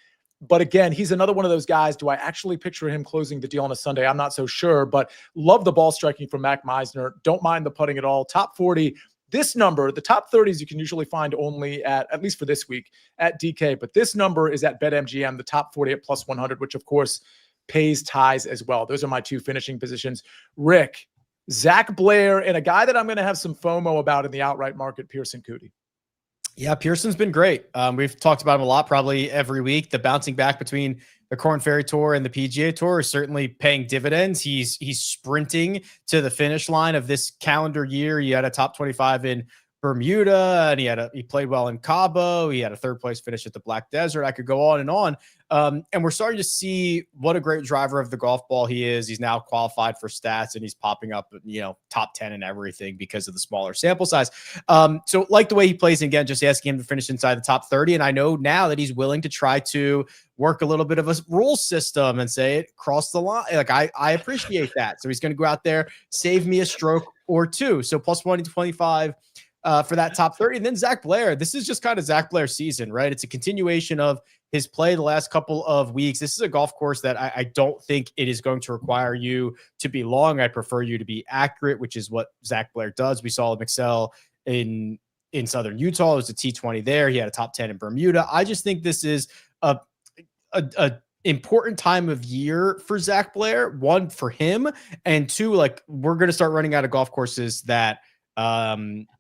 But again, he's another one of those guys. Do I actually picture him closing the deal on a Sunday? I'm not so sure, but love the ball striking from Mac Meisner. Don't mind the putting at all. Top 40. This number, the top 30s, you can usually find only at least for this week, at DK. But this number is at BetMGM, the top 40 at plus 100, which of course pays ties as well. Those are my 2 finishing positions. Rick, Zach Blair, and a guy that I'm going to have some FOMO about in the outright market, Pearson Coody. Yeah, Pearson's been great. We've talked about him a lot, probably every week. The bouncing back between the Korn Ferry Tour and the PGA Tour is certainly paying dividends. He's sprinting to the finish line of this calendar year. He had a top 25 in Bermuda, and he played well in Cabo. He had a 3rd place finish at the Black Desert. I could go on and on. And we're starting to see what a great driver of the golf ball he is. He's now qualified for stats, and he's popping up, top 10 and everything because of the smaller sample size. So like the way he plays, and again, just asking him to finish inside the top 30. And I know now that he's willing to try to work a little bit of a rule system and say it cross the line. Like I appreciate that. So he's going to go out there, save me a stroke or 2. So plus 125 for that top 30. And then Zach Blair, this is just kind of Zach Blair's season, right? It's a continuation of his play the last couple of weeks. This is a golf course that I don't think it is going to require you to be long. I prefer you to be accurate, which is what Zach Blair does. We saw him excel in Southern Utah. It was a T20 there. He had a top 10 in Bermuda. I just think this is a important time of year for Zach Blair. 1, for him, and 2, like, we're going to start running out of golf courses that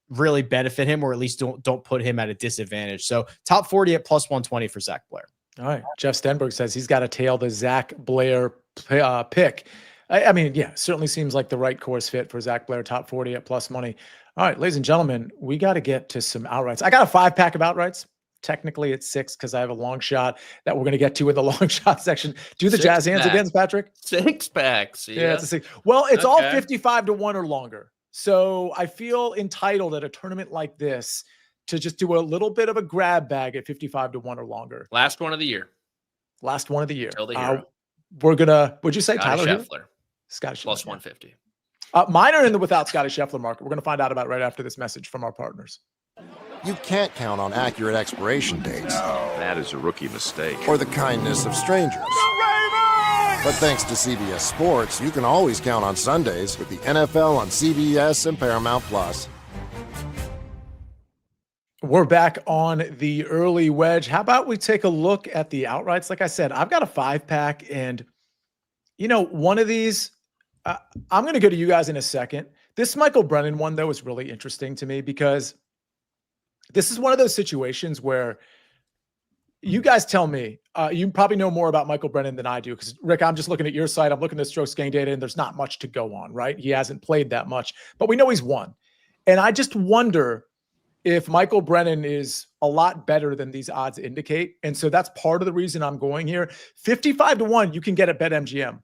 really benefit him, or at least don't put him at a disadvantage. So top 40 at plus 120 for Zach Blair. All right. Jeff Stenberg says he's got to tail the Zach Blair pick. I mean, yeah, certainly seems like the right course fit for Zach Blair, top 40 at plus money. All right, ladies and gentlemen, we got to get to some outrights. I got a 5-pack of outrights. Technically it's 6 because I have a long shot that we're going to get to in the long shot section. Do the jazz hands again, Patrick. 6 packs. Yeah, it's a 6. Well, it's all 55 to 1 or longer. So I feel entitled at a tournament like this to just do a little bit of a grab bag at 55 to 1 or longer. Last one of the year. Till the hero. We're gonna. Would you say Scotty Tyler Scheffler? Scotty Plus Scheffler. 150. Mine are in the without Scotty Scheffler market. We're gonna find out about right after this message from our partners. You can't count on accurate expiration dates. That is a rookie mistake. Or the kindness of strangers. But thanks to CBS Sports, you can always count on Sundays with the NFL on CBS and Paramount Plus. We're back on the early wedge. How about we take a look at the outrights? Like I said, I've got a 5-pack, and one of these, I'm going to go to you guys in a second. This Michael Brennan one, though, is really interesting to me because this is one of those situations where you guys tell me, you probably know more about Michael Brennan than I do, because Rick, I'm just looking at your site. I'm looking at strokes gain data, and there's not much to go on, right? He hasn't played that much, but we know he's won. And I just wonder if Michael Brennan is a lot better than these odds indicate. And so that's part of the reason I'm going here. 55 to 1, you can get at BetMGM.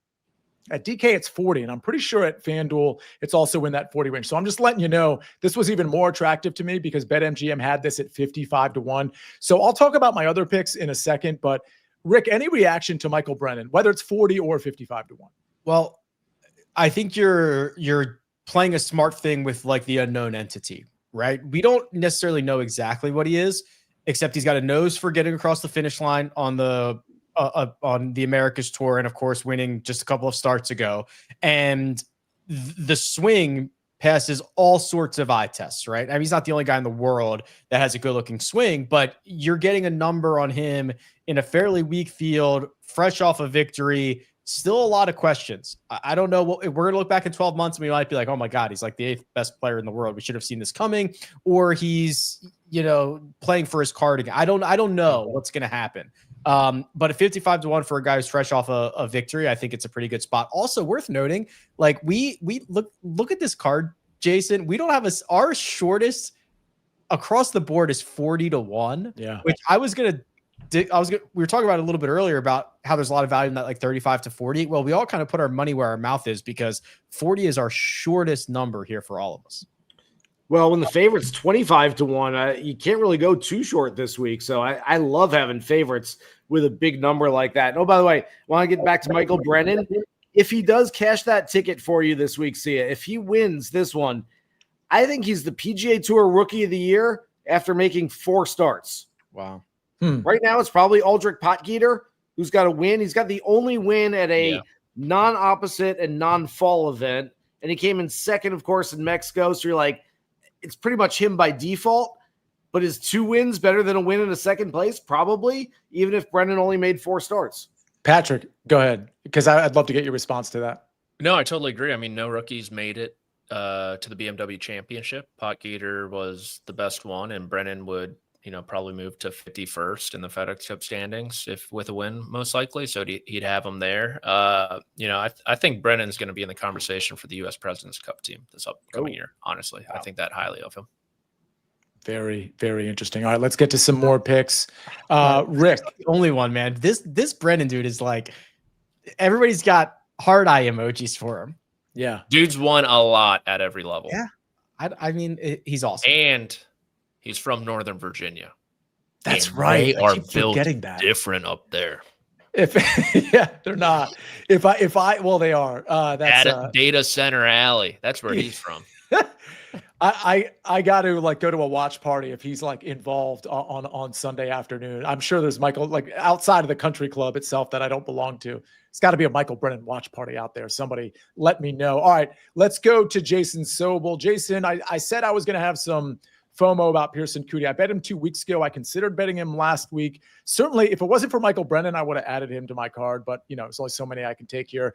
At DK, it's 40, and I'm pretty sure at FanDuel, it's also in that 40 range. So I'm just letting you know, this was even more attractive to me because BetMGM had this at 55 to 1. So I'll talk about my other picks in a second, but Rick, any reaction to Michael Brennan, whether it's 40 or 55 to 1? Well, I think you're playing a smart thing with like the unknown entity, right? We don't necessarily know exactly what he is, except he's got a nose for getting across the finish line on the Americas Tour, and of course winning just a couple of starts ago. And the swing passes all sorts of eye tests, right? I mean, he's not the only guy in the world that has a good looking swing, but you're getting a number on him in a fairly weak field, fresh off a victory, Still a lot of questions. I don't know what we're going to look back in 12 months and we might be like, oh my God, he's like the 8th best player in the world. We should have seen this coming, or he's, playing for his card again. I don't know what's going to happen. But at 55-1 for a guy who's fresh off a victory, I think it's a pretty good spot. Also worth noting, like we look at this card, Jason, we don't have our shortest across the board is 40-1. Yeah. Which we were talking about a little bit earlier about how there's a lot of value in that like 35-40. Well, we all kind of put our money where our mouth is because 40 is our shortest number here for all of us. Well, when the favorite's 25-1, you can't really go too short this week. So I love having favorites with a big number like that. And, oh, by the way, I want to get back to Michael Brennan. If he does cash that ticket for you this week, Sia, if he wins this one, I think he's the PGA Tour Rookie of the Year after making 4 starts. Wow. Right now, it's probably Aldrich Potgieter who's got a win. He's got the only win at a non-opposite and non-fall event, and he came in second, of course, in Mexico. So you're like, it's pretty much him by default. But is 2 wins better than a win in a second place? Probably, even if Brendan only made 4 starts. Patrick, go ahead, because I'd love to get your response to that. No, I totally agree. I mean, no rookies made it to the BMW Championship. Potgieter was the best one, and Brennan would probably move to 51st in the FedEx Cup standings if with a win, most likely. So he'd have him there. I think Brennan's going to be in the conversation for the U.S. President's Cup team this upcoming year. Honestly, wow. I think that highly of him. Very, very interesting. All right, let's get to some more picks. Rick, the only one, man. This Brennan dude is like, everybody's got heart eye emojis for him. Yeah, dude's won a lot at every level. Yeah, I mean, he's awesome. And he's from Northern Virginia. That's right. They are built different up there. Yeah, they're not. Well, they are. That's Data Center Alley. That's where he's from. I got to go to a watch party if he's involved on Sunday afternoon. I'm sure there's Michael outside of the country club itself that I don't belong to. It's got to be a Michael Brennan watch party out there. Somebody let me know. All right, let's go to Jason Sobel. Jason, I said I was going to have some FOMO about Pearson Coody. I bet him 2 weeks ago. I considered betting him last week. Certainly, if it wasn't for Michael Brennan, I would have added him to my card. But there's only so many I can take here.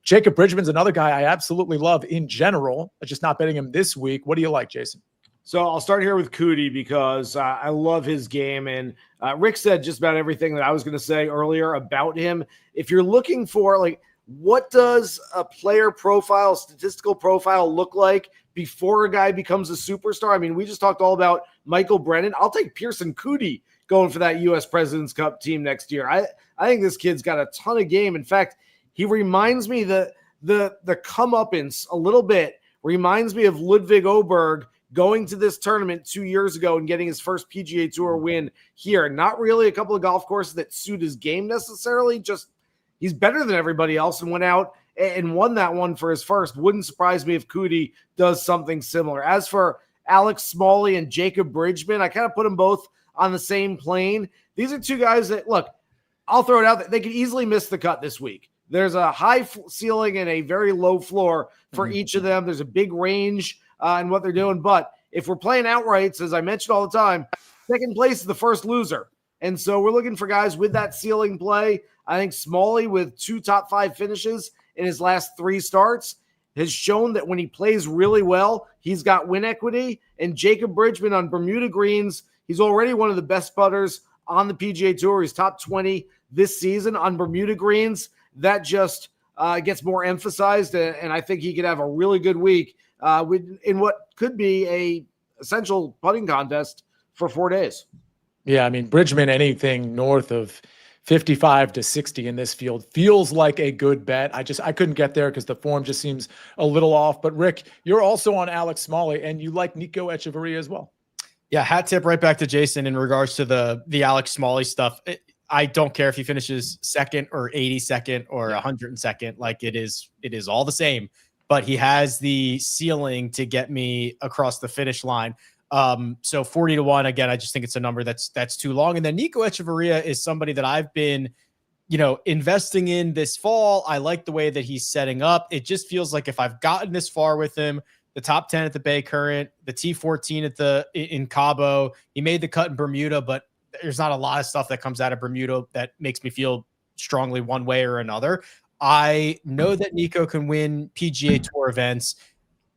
Jacob Bridgman's another guy I absolutely love in general. I'm just not betting him this week. What do you like, Jason? So I'll start here with Coody because I love his game. And Rick said just about everything that I was going to say earlier about him. If you're looking for what does a player profile, statistical profile look like before a guy becomes a superstar? I mean, we just talked all about Michael Brennan. I'll take Pearson Coody going for that U.S. President's Cup team next year. I think this kid's got a ton of game. In fact, he reminds me the comeuppance a little bit, reminds me of Ludwig Oberg going to this tournament 2 years ago and getting his first PGA Tour win here. Not really a couple of golf courses that suit his game necessarily, just he's better than everybody else and went out and won that one for his first. Wouldn't surprise me if Coody does something similar. As for Alex Smalley and Jacob Bridgman, I kind of put them both on the same plane. These are 2 guys that, look, I'll throw it out that they could easily miss the cut this week. There's a high ceiling and a very low floor for each of them. There's a big range in what they're doing. But if we're playing outrights, as I mentioned all the time, second place is the first loser. And so we're looking for guys with that ceiling play. I think Smalley, with 2 top 5 finishes in his last 3 starts, has shown that when he plays really well, he's got win equity. And Jacob Bridgman on Bermuda greens, he's already one of the best putters on the PGA Tour. He's top 20 this season on Bermuda greens. That just gets more emphasized, and I think he could have a really good week in what could be a essential putting contest for 4 days. Yeah, I mean, Bridgman, anything north of 55 to 60 in this field feels like a good bet. I couldn't get there because the form just seems a little off. But Rick, you're also on Alex Smalley, and you like Nico Echeverria as well. Yeah, hat tip right back to Jason in regards to the Alex Smalley stuff. I don't care if he finishes second or 82nd or 102nd. It is all the same, but he has the ceiling to get me across the finish line. So 40-1, again, I just think it's a number that's too long. And then Nico Echeverria is somebody that I've been, investing in this fall. I like the way that he's setting up. It just feels like if I've gotten this far with him, the top 10 at the Bay Current, the T14 in Cabo, he made the cut in Bermuda, but there's not a lot of stuff that comes out of Bermuda that makes me feel strongly one way or another. I know that Nico can win PGA Tour events.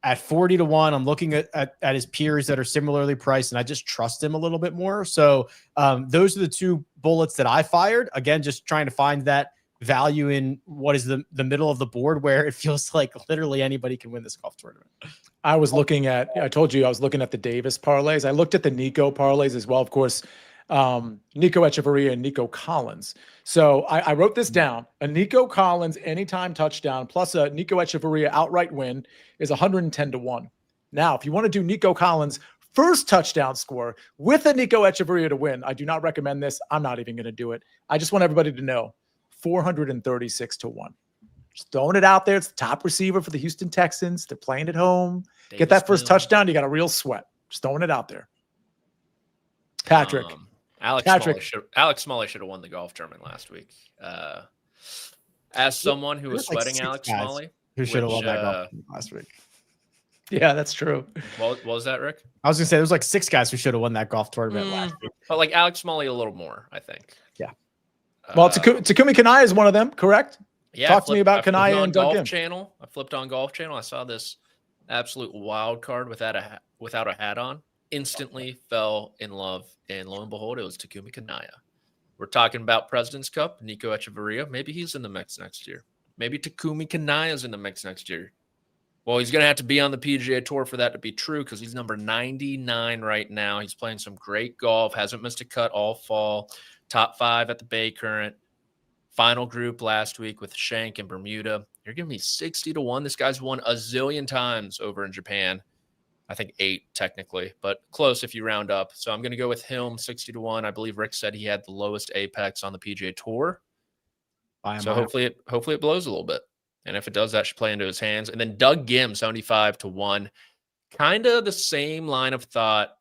At 40 to 1, I'm looking at his peers that are similarly priced, and I just trust him a little bit more. So those are the two bullets that I fired. Again, just trying to find that value in what is the middle of the board where it feels like literally anybody can win this golf tournament. I told you I was looking at the Davis parlays. I looked at the Nico parlays as well, of course. Nico Echeverria and Nico Collins. So I wrote this down. A Nico Collins anytime touchdown plus a Nico Echeverria outright win is 110 to 1. Now, if you want to do Nico Collins first touchdown score with a Nico Echeverria to win, I do not recommend this. I'm not even going to do it. I just want everybody to know 436 to 1. Just throwing it out there. It's the top receiver for the Houston Texans. They're playing at home. Get that first touchdown. You got a real sweat. Just throwing it out there. Patrick. Alex Smalley should have won the golf tournament last week. As someone who was sweating Alex Smalley, who should have won that golf tournament last week. Yeah, that's true. What was that, Rick? I was gonna say there was like 6 guys who should have won that golf tournament last week. But like Alex Smalley a little more, I think. Yeah. Well, Takumi Kanaya is one of them, correct? Yeah. Talk to me about Kanaya and Doug Gim. I flipped on Golf Channel. I saw this absolute wild card without a hat on. Instantly fell in love, and lo and behold, it was Takumi Kanaya. We're talking about President's Cup, Nico Echeverria. Maybe he's in the mix next year. Maybe Takumi Kanaya's in the mix next year. Well, he's going to have to be on the PGA Tour for that to be true because he's number 99 right now. He's playing some great golf, hasn't missed a cut all fall, top 5 at the Bay Current. Final group last week with Shank and Bermuda. You're giving me 60 to 1. This guy's won a zillion times over in Japan. I think 8 technically, but close if you round up. So I'm going to go with him 60 to 1. I believe Rick said he had the lowest apex on the PGA Tour. So hopefully it blows a little bit. And if it does, that should play into his hands. And then Doug Gim 75 to 1. Kind of the same line of thought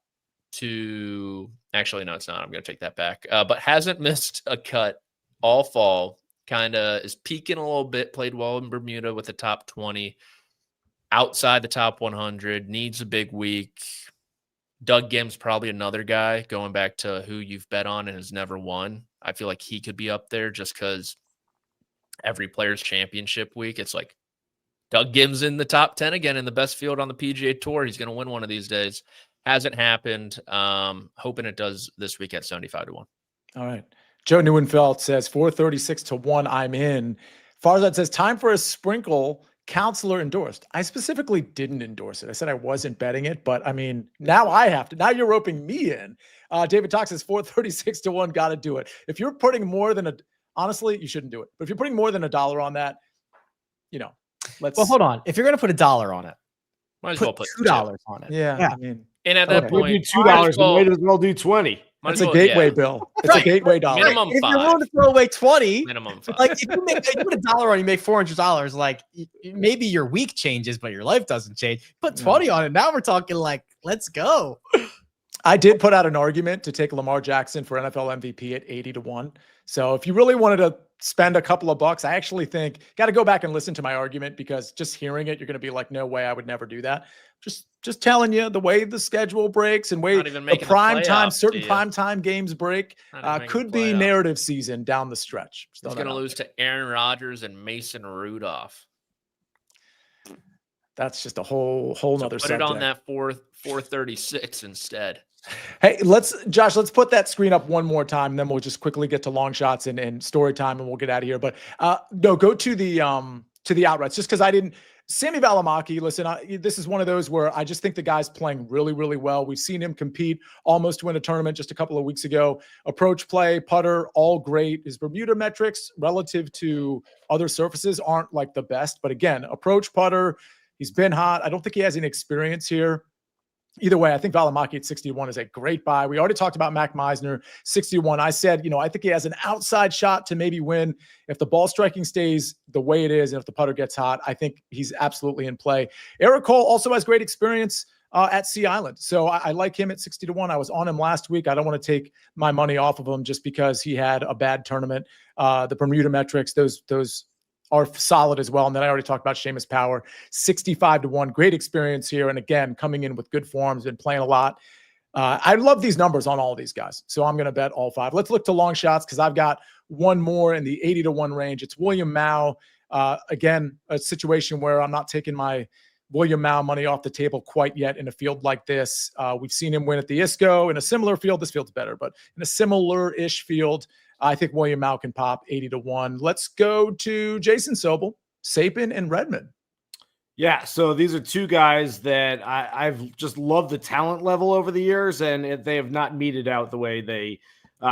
to actually, no, it's not. I'm going to take that back. But hasn't missed a cut all fall. Kind of is peaking a little bit. Played well in Bermuda with the top 20. Outside the top 100, needs a big week. Doug Gim's probably another guy going back to who you've bet on and has never won. I feel like he could be up there just because every Players Championship week, it's like Doug Gim's in the top 10 again in the best field on the PGA Tour. He's going to win one of these days. Hasn't happened. Hoping it does this week at 75 to 1. All right. Joe Neuenfeld says 436 to 1. I'm in. Farzad says time for a sprinkle. Counselor endorsed. I specifically didn't endorse it. I said I wasn't betting it, but I mean, now I have to. Now you're roping me in. David Talk says 436 to 1. Got to do it. If you're putting more than honestly, you shouldn't do it. But if you're putting more than $1 on that, let's. Well, hold on. If you're going to put $1 on it, might as well put $2 on it. Yeah. I mean, and at that point, do $2. We might as well do 20. It's a gateway bill. It's a gateway dollar. Minimum if 5. you're willing to throw away 20, minimum 5. like if you put $1 on, you make $400. Like maybe your week changes, but your life doesn't change. Put 20 on it. Now we're talking like, let's go. I did put out an argument to take Lamar Jackson for NFL MVP at 80 to 1. So if you really wanted to spend a couple of bucks, I actually think got to go back and listen to my argument because just hearing it, you're going to be like, no way, I would never do that. Just telling you the way the schedule breaks and way the prime time, certain prime time games break could be narrative season down the stretch. He's going to lose to Aaron Rodgers and Mason Rudolph. That's just a whole nother subject. Put it on that 436 instead. Hey, Josh, let's put that screen up one more time, and then we'll just quickly get to long shots and story time, and we'll get out of here. But no, go to the outrights, just because I didn't. Sammy Valimaki, listen, this is one of those where I just think the guy's playing really, really well. We've seen him compete, almost win a tournament just a couple of weeks ago. Approach play, putter, all great. His Bermuda metrics relative to other surfaces aren't like the best. But again, approach putter, he's been hot. I don't think he has any experience here. Either way, I think Valimaki at 61 is a great buy. We already talked about Mac Meisner, 61. I said, I think he has an outside shot to maybe win. If the ball striking stays the way it is, and if the putter gets hot, I think he's absolutely in play. Eric Cole also has great experience at Sea Island. So I like him at 60 to 1. I was on him last week. I don't want to take my money off of him just because he had a bad tournament. The Bermuda metrics, those are solid as well. And then I already talked about Seamus Power, 65 to 1. Great experience here. And again, coming in with good forms, been playing a lot. I love these numbers on all of these guys. So I'm going to bet all 5. Let's look to long shots because I've got one more in the 80 to 1 range. It's William Mao. Again, a situation where I'm not taking my William Mao money off the table quite yet in a field like this. We've seen him win at the ISCO in a similar field. This field's better, but in a similar-ish field, I think William Mao can pop 80-1. Let's go to Jason Sobel, Sapin, and Redmond. Yeah, so these are two guys that I've just loved the talent level over the years, and they have not meted out the way they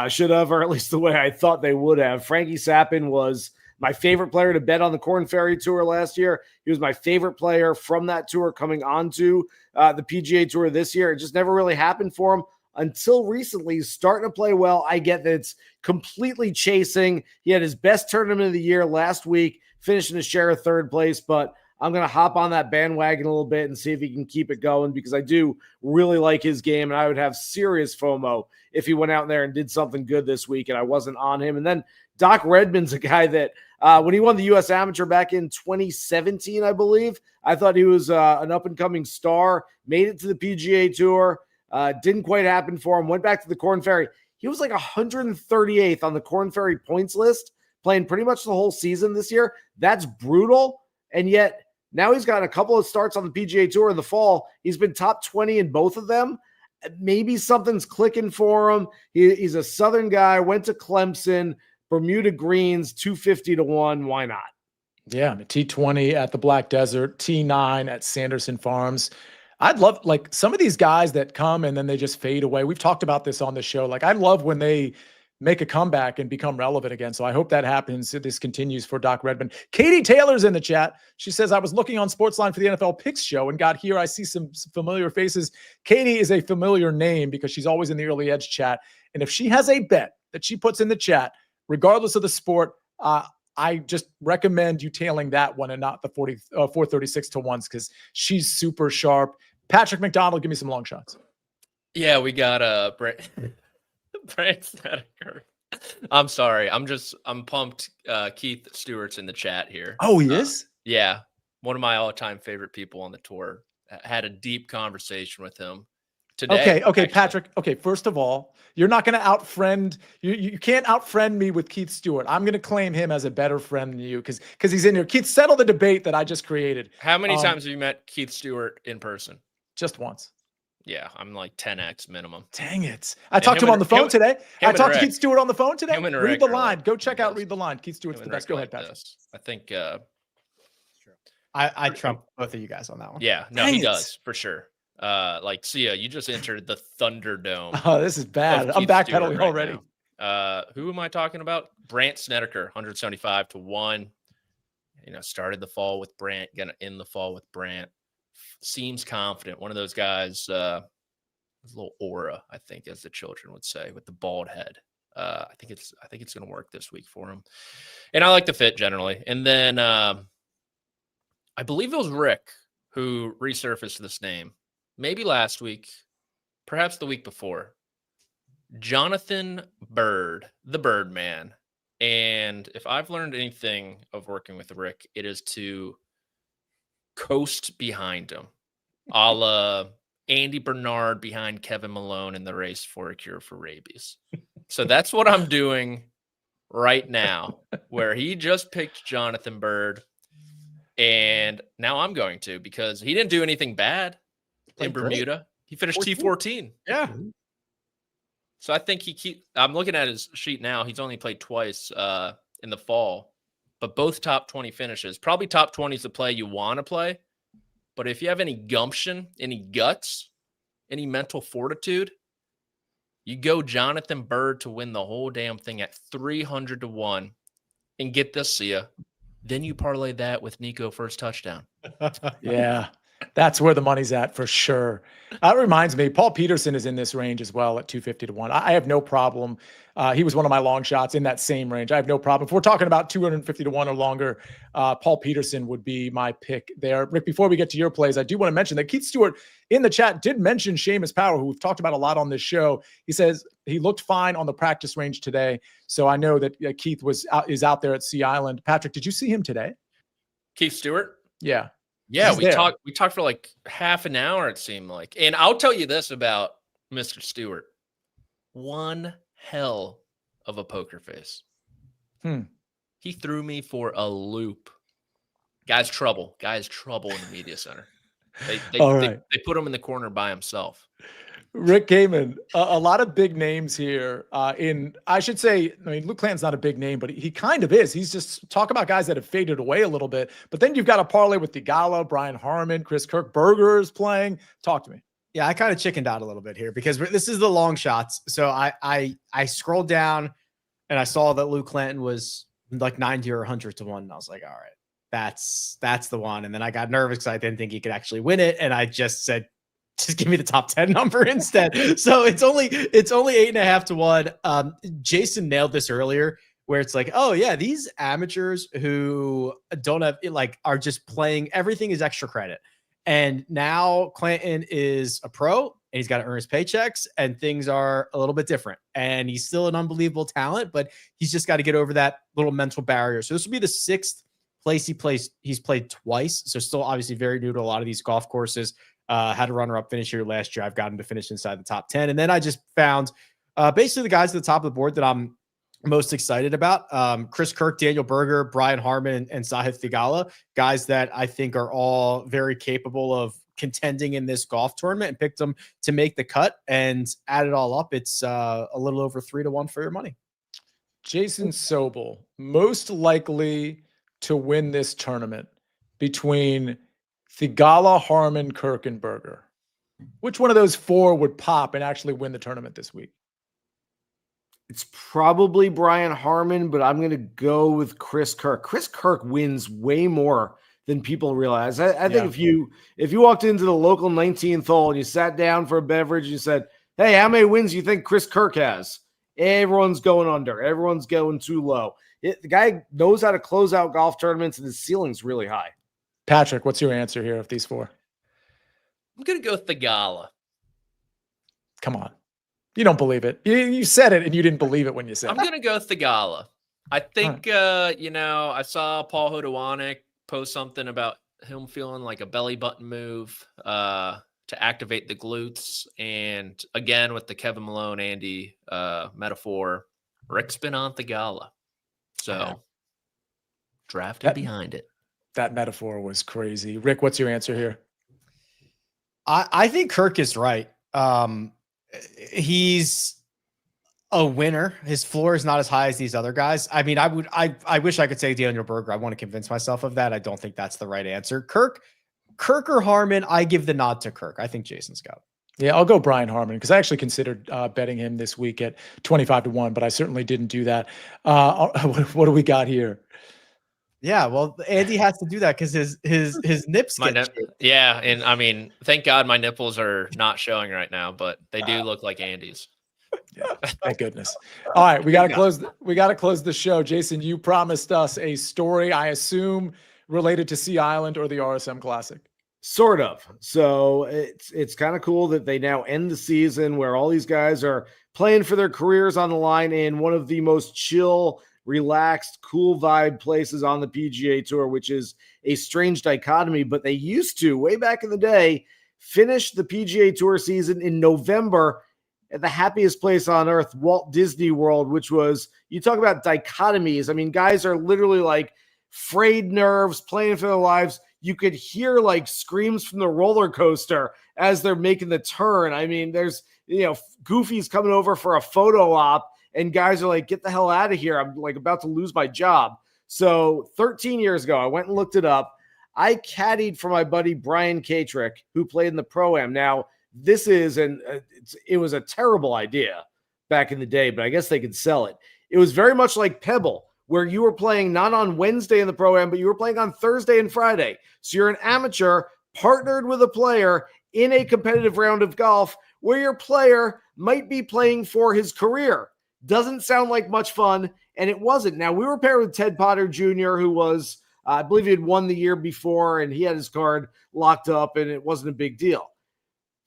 should have, or at least the way I thought they would have. Frankie Sapin was my favorite player to bet on the Korn Ferry Tour last year. He was my favorite player from that tour coming onto the PGA Tour this year. It just never really happened for him until recently. He's starting to play well. I get that it's completely chasing. He had his best tournament of the year last week, finishing a share of third place, but I'm going to hop on that bandwagon a little bit and see if he can keep it going, because I do really like his game, and I would have serious FOMO if he went out there and did something good this week and I wasn't on him. And then Doc Redmond's a guy that when he won the U.S. Amateur back in 2017, I believe, I thought he was an up-and-coming star, made it to the PGA Tour, didn't quite happen for him, went back to the Korn Ferry. He was like 138th on the Korn Ferry points list, playing pretty much the whole season this year. That's brutal, and yet now he's got a couple of starts on the PGA Tour in the fall. He's been top 20 in both of them. Maybe something's clicking for him. He's a Southern guy, went to Clemson, Bermuda greens, 250-1. Why not? Yeah, T20 at the Black Desert, T9 at Sanderson Farms. I'd love, like, some of these guys that come and then they just fade away. We've talked about this on the show. Like, I love when they make a comeback and become relevant again. So I hope that happens. This continues for Doc Redmond. Katie Taylor's in the chat. She says, I was looking on SportsLine for the NFL Picks show and got here. I see some familiar faces. Katie is a familiar name because she's always in the Early Edge chat. And if she has a bet that she puts in the chat, regardless of the sport, I just recommend you tailing that one and not the 436 to ones, because she's super sharp. Patrick McDonald, give me some long shots. Yeah, we got Brant Snedeker. I'm sorry. I'm pumped. Keith Stewart's in the chat here. Oh, he is? Yeah. One of my all-time favorite people on the tour. Had a deep conversation with him today. Okay, actually. Patrick. Okay, first of all, you're not going to out-friend. You can't out-friend me with Keith Stewart. I'm going to claim him as a better friend than you because he's in here. Keith, settle the debate that I just created. How many times have you met Keith Stewart in person? Just once. Yeah, I'm like 10x minimum. Dang it. I talked to him on the phone today. I talked to Keith Stewart on the phone today. Read the line. Go check out Read the Line. Keith Stewart's the best. Go ahead, Patrick. I think I trump both of you guys on that one. yeah, no, he does for sure. Like Sia, you just entered the Thunderdome. Oh, this is bad. I'm backpedaling already. Who am I talking about? Brant Snedeker, 175-1. Started the fall with Brant, gonna end the fall with Brant. Seems confident. One of those guys, a little aura, I think, as the children would say, with the bald head. I think it's going to work this week for him, and I like the fit generally. And then I believe it was Rick who resurfaced this name, maybe last week, perhaps the week before. Jonathan Bird, the Birdman. And if I've learned anything of working with Rick, it is to coast behind him, a la Andy Bernard behind Kevin Malone in the race for a cure for rabies. So that's what I'm doing right now, where he just picked Jonathan Bird. And now I'm going to, because he didn't do anything bad in Bermuda. Great. He finished T14. Yeah. So I think I'm looking at his sheet now. He's only played twice in the fall, but both top 20 finishes. Probably top 20 is the play you want to play. But if you have any gumption, any guts, any mental fortitude, you go Jonathan Bird to win the whole damn thing at 300-1. And get this, Sia. Then you parlay that with Nico first touchdown. Yeah, that's where the money's at for sure. That reminds me, Paul Peterson is in this range as well at 250-1. I have no problem. He was one of my long shots in that same range. I have no problem. If we're talking about 250-1 or longer, Paul Peterson would be my pick there. Rick, before we get to your plays, I do want to mention that Keith Stewart in the chat did mention Seamus Power, who we've talked about a lot on this show. He says he looked fine on the practice range today. So I know that Keith is out there at Sea Island. Patrick, did you see him today? Keith Stewart? Yeah. Yeah, we talked for like half an hour, it seemed like. And I'll tell you this about Mr. Stewart. One hell of a poker face. He threw me for a loop Guy's trouble. Guy's trouble in the media center. All right. They put him in the corner by himself. Rick Gehman, a lot of big names here. I should say, I mean, Luke Clanton's not a big name, but he kind of is. He's just talk about guys that have faded away a little bit. But then you've got a parlay with Theegala, Brian Harmon, Chris Kirkberger is playing. Talk to me. Yeah, I kind of chickened out a little bit here because this is the long shots. So I scrolled down and I saw that Luke Clanton was like 90 or 100 to 1. And I was like, all right, that's the one. And then I got nervous because I didn't think he could actually win it. And I just said, just give me the top 10 number instead. So it's only 8.5 to 1. Jason nailed this earlier where it's like, oh yeah, these amateurs who don't have are just playing, everything is extra credit. And now Clanton is a pro and he's got to earn his paychecks and things are a little bit different. And he's still an unbelievable talent, but he's just got to get over that little mental barrier. So this will be the 6th place he's played twice. So still obviously very new to a lot of these golf courses. Had a runner-up finish here last year. I've got him to finish inside the top 10. And then I just found basically the guys at the top of the board that I'm most excited about. Chris Kirk, Daniel Berger, Brian Harmon, and Sahith Theegala, guys that I think are all very capable of contending in this golf tournament, and picked them to make the cut. And add it all up, it's a little over 3 to 1 for your money. Jason Sobel, most likely to win this tournament between Theegala, Harmon, Kirk, and Berger. Which one of those 4 would pop and actually win the tournament this week? It's probably Brian Harmon, but I'm going to go with Chris Kirk. Chris Kirk wins way more than people realize. I think if you walked into the local 19th hole and you sat down for a beverage and you said, hey, how many wins do you think Chris Kirk has? Everyone's going under. Everyone's going too low. The guy knows how to close out golf tournaments, and his ceiling's really high. Patrick, what's your answer here of these 4? I'm going to go with Theegala. Come on. You don't believe it. You said it and you didn't believe it when you said I'm going to go Theegala. I think, I saw Paul Hodowanik post something about him feeling like a belly button move to activate the glutes. And again, with the Kevin Malone, Andy metaphor, Rick's been on Theegala. So drafted behind it. That metaphor was crazy. Rick, what's your answer here? I think Kirk is right. He's a winner. His floor is not as high as these other guys. I mean, I wish I could say Daniel Berger. I want to convince myself of that. I don't think that's the right answer. Kirk or Harmon, I give the nod to Kirk. I think Jason's got it. Yeah, I'll go Brian Harmon because I actually considered betting him this week at 25 to 1, but I certainly didn't do that. What do we got here? Yeah, well, Andy has to do that because his nips yeah, and I mean, thank God my nipples are not showing right now, but they do look like Andy's. Yeah, thank goodness. All right, we got to close the show. Jason, you promised us a story, I assume, related to Sea Island or the RSM Classic. Sort of. So it's kind of cool that they now end the season where all these guys are playing for their careers on the line in one of the most chill, relaxed, cool vibe places on the PGA Tour, which is a strange dichotomy, but they used to, way back in the day, finish the PGA Tour season in November at the happiest place on earth, Walt Disney World, which was, you talk about dichotomies. I mean, guys are literally like frayed nerves, playing for their lives. You could hear like screams from the roller coaster as they're making the turn. I mean, there's, Goofy's coming over for a photo op, and guys are like, get the hell out of here. I'm like about to lose my job. So 13 years ago, I went and looked it up. I caddied for my buddy Brian Katrick, who played in the Pro-Am. Now, this is, it was a terrible idea back in the day, but I guess they could sell it. It was very much like Pebble, where you were playing not on Wednesday in the Pro-Am, but you were playing on Thursday and Friday. So you're an amateur partnered with a player in a competitive round of golf where your player might be playing for his career. Doesn't sound like much fun, and it wasn't. Now, we were paired with Ted Potter Jr., who was, I believe he had won the year before, and he had his card locked up, and it wasn't a big deal.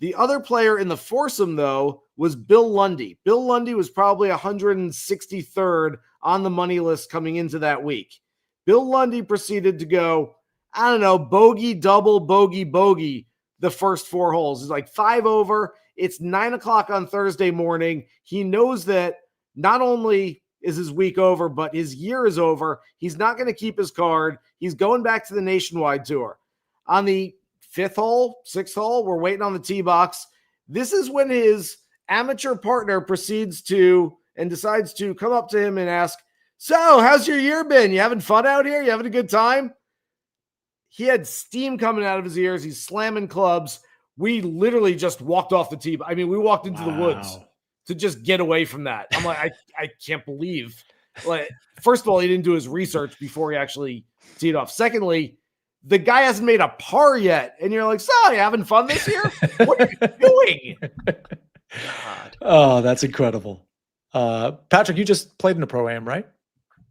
The other player in the foursome, though, was Bill Lundy. Bill Lundy was probably 163rd on the money list coming into that week. Bill Lundy proceeded to go, I don't know, bogey, double, bogey, the first 4 holes. It's like 5 over. It's 9 o'clock on Thursday morning. He knows that not only is his week over, but his year is over. He's not going to keep his card. He's going back to the Nationwide Tour. On the 5th hole, 6th hole, we're waiting on the tee box. This is when his amateur partner proceeds to and decides to come up to him and ask, "So, how's your year been? You having fun out here? You having a good time?" He had steam coming out of his ears. He's slamming clubs. We literally just walked off the tee. I mean, we walked into the woods to just get away from that. I'm like, I can't believe. Like, first of all, he didn't do his research before he actually teed off. Secondly, the guy hasn't made a par yet. And you're like, "So, you having fun this year? What are you doing?" God. Oh, that's incredible. Patrick, you just played in a Pro-Am, right?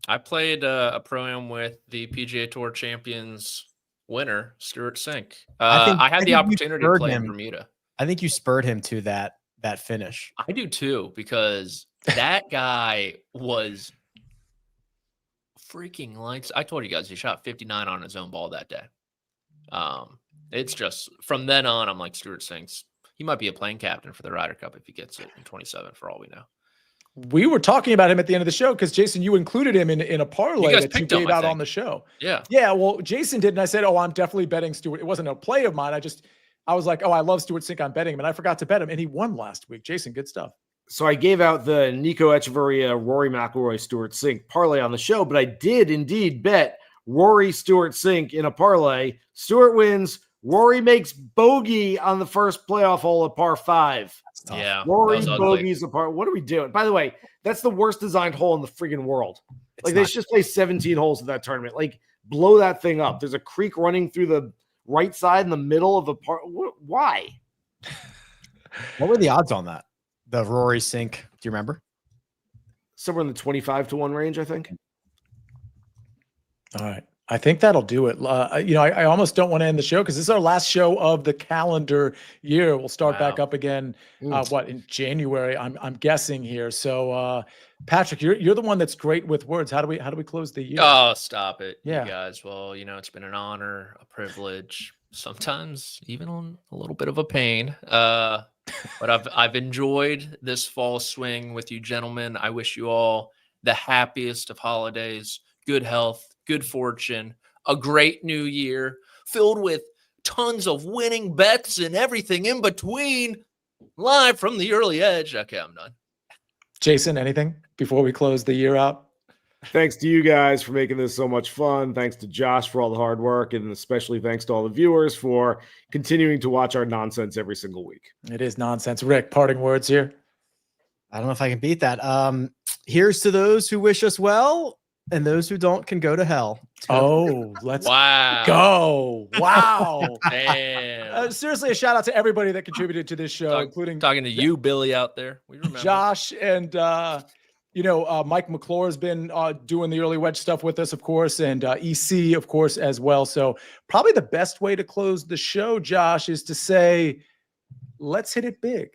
I played a Pro-Am with the PGA Tour champions winner, Stuart Sink. I had the opportunity to play in Bermuda. I think you spurred him to that finish. I do too, because that guy was freaking lights. I told you guys he shot 59 on his own ball that day. It's just from then on, I'm like, Stuart Sink's, he might be a playing captain for the Ryder Cup if he gets it in 27 for all we know. We were talking about him at the end of the show because, Jason, you included him in a parlay that you gave out on the show. Yeah. Yeah, well, Jason did, and I said, "Oh, I'm definitely betting Stuart." It wasn't a play of mine. I was like, "Oh, I love Stuart Sink. I'm betting him," and I forgot to bet him, and he won last week. Jason, good stuff. So I gave out the Nico Echeverria, Rory McIlroy, Stuart Sink parlay on the show, but I did indeed bet Rory, Stuart Sink in a parlay. Stuart wins. Rory makes bogey on the first playoff hole at par 5. Yeah. Rory bogeys apart. What are we doing? By the way, that's the worst designed hole in the freaking world. Like, they should just play 17 holes in that tournament. Like, blow that thing up. There's a creek running through the right side in the middle of the part. Why? What were the odds on that? The Rory Sink. Do you remember? Somewhere in the 25-1 range, I think. All right. I think that'll do it. I almost don't want to end the show because this is our last show of the calendar year. We'll start back up again, in January, I'm guessing here. So, Patrick, you're the one that's great with words. How do we close the year? Oh, stop it. Yeah. You guys. Well, it's been an honor, a privilege, sometimes even a little bit of a pain. But I've enjoyed this fall swing with you gentlemen. I wish you all the happiest of holidays, good health, good fortune, a great new year filled with tons of winning bets and everything in between. Live from the early edge. Okay, I'm done. Jason, anything before we close the year out? Thanks to you guys for making this so much fun. Thanks to Josh for all the hard work, and especially thanks to all the viewers for continuing to watch our nonsense every single week. It is nonsense. Rick, parting words here. I don't know if I can beat that. Here's to those who wish us well, and those who don't can go to hell. Let's Wow. go. Wow. Damn. Seriously, a shout out to everybody that contributed to this show, including talking to you, Billy, out there. We remember. Josh and Mike McClure has been doing the early wedge stuff with us, of course, and EC, of course, as well. So probably the best way to close the show, Josh, is to say, let's hit it big.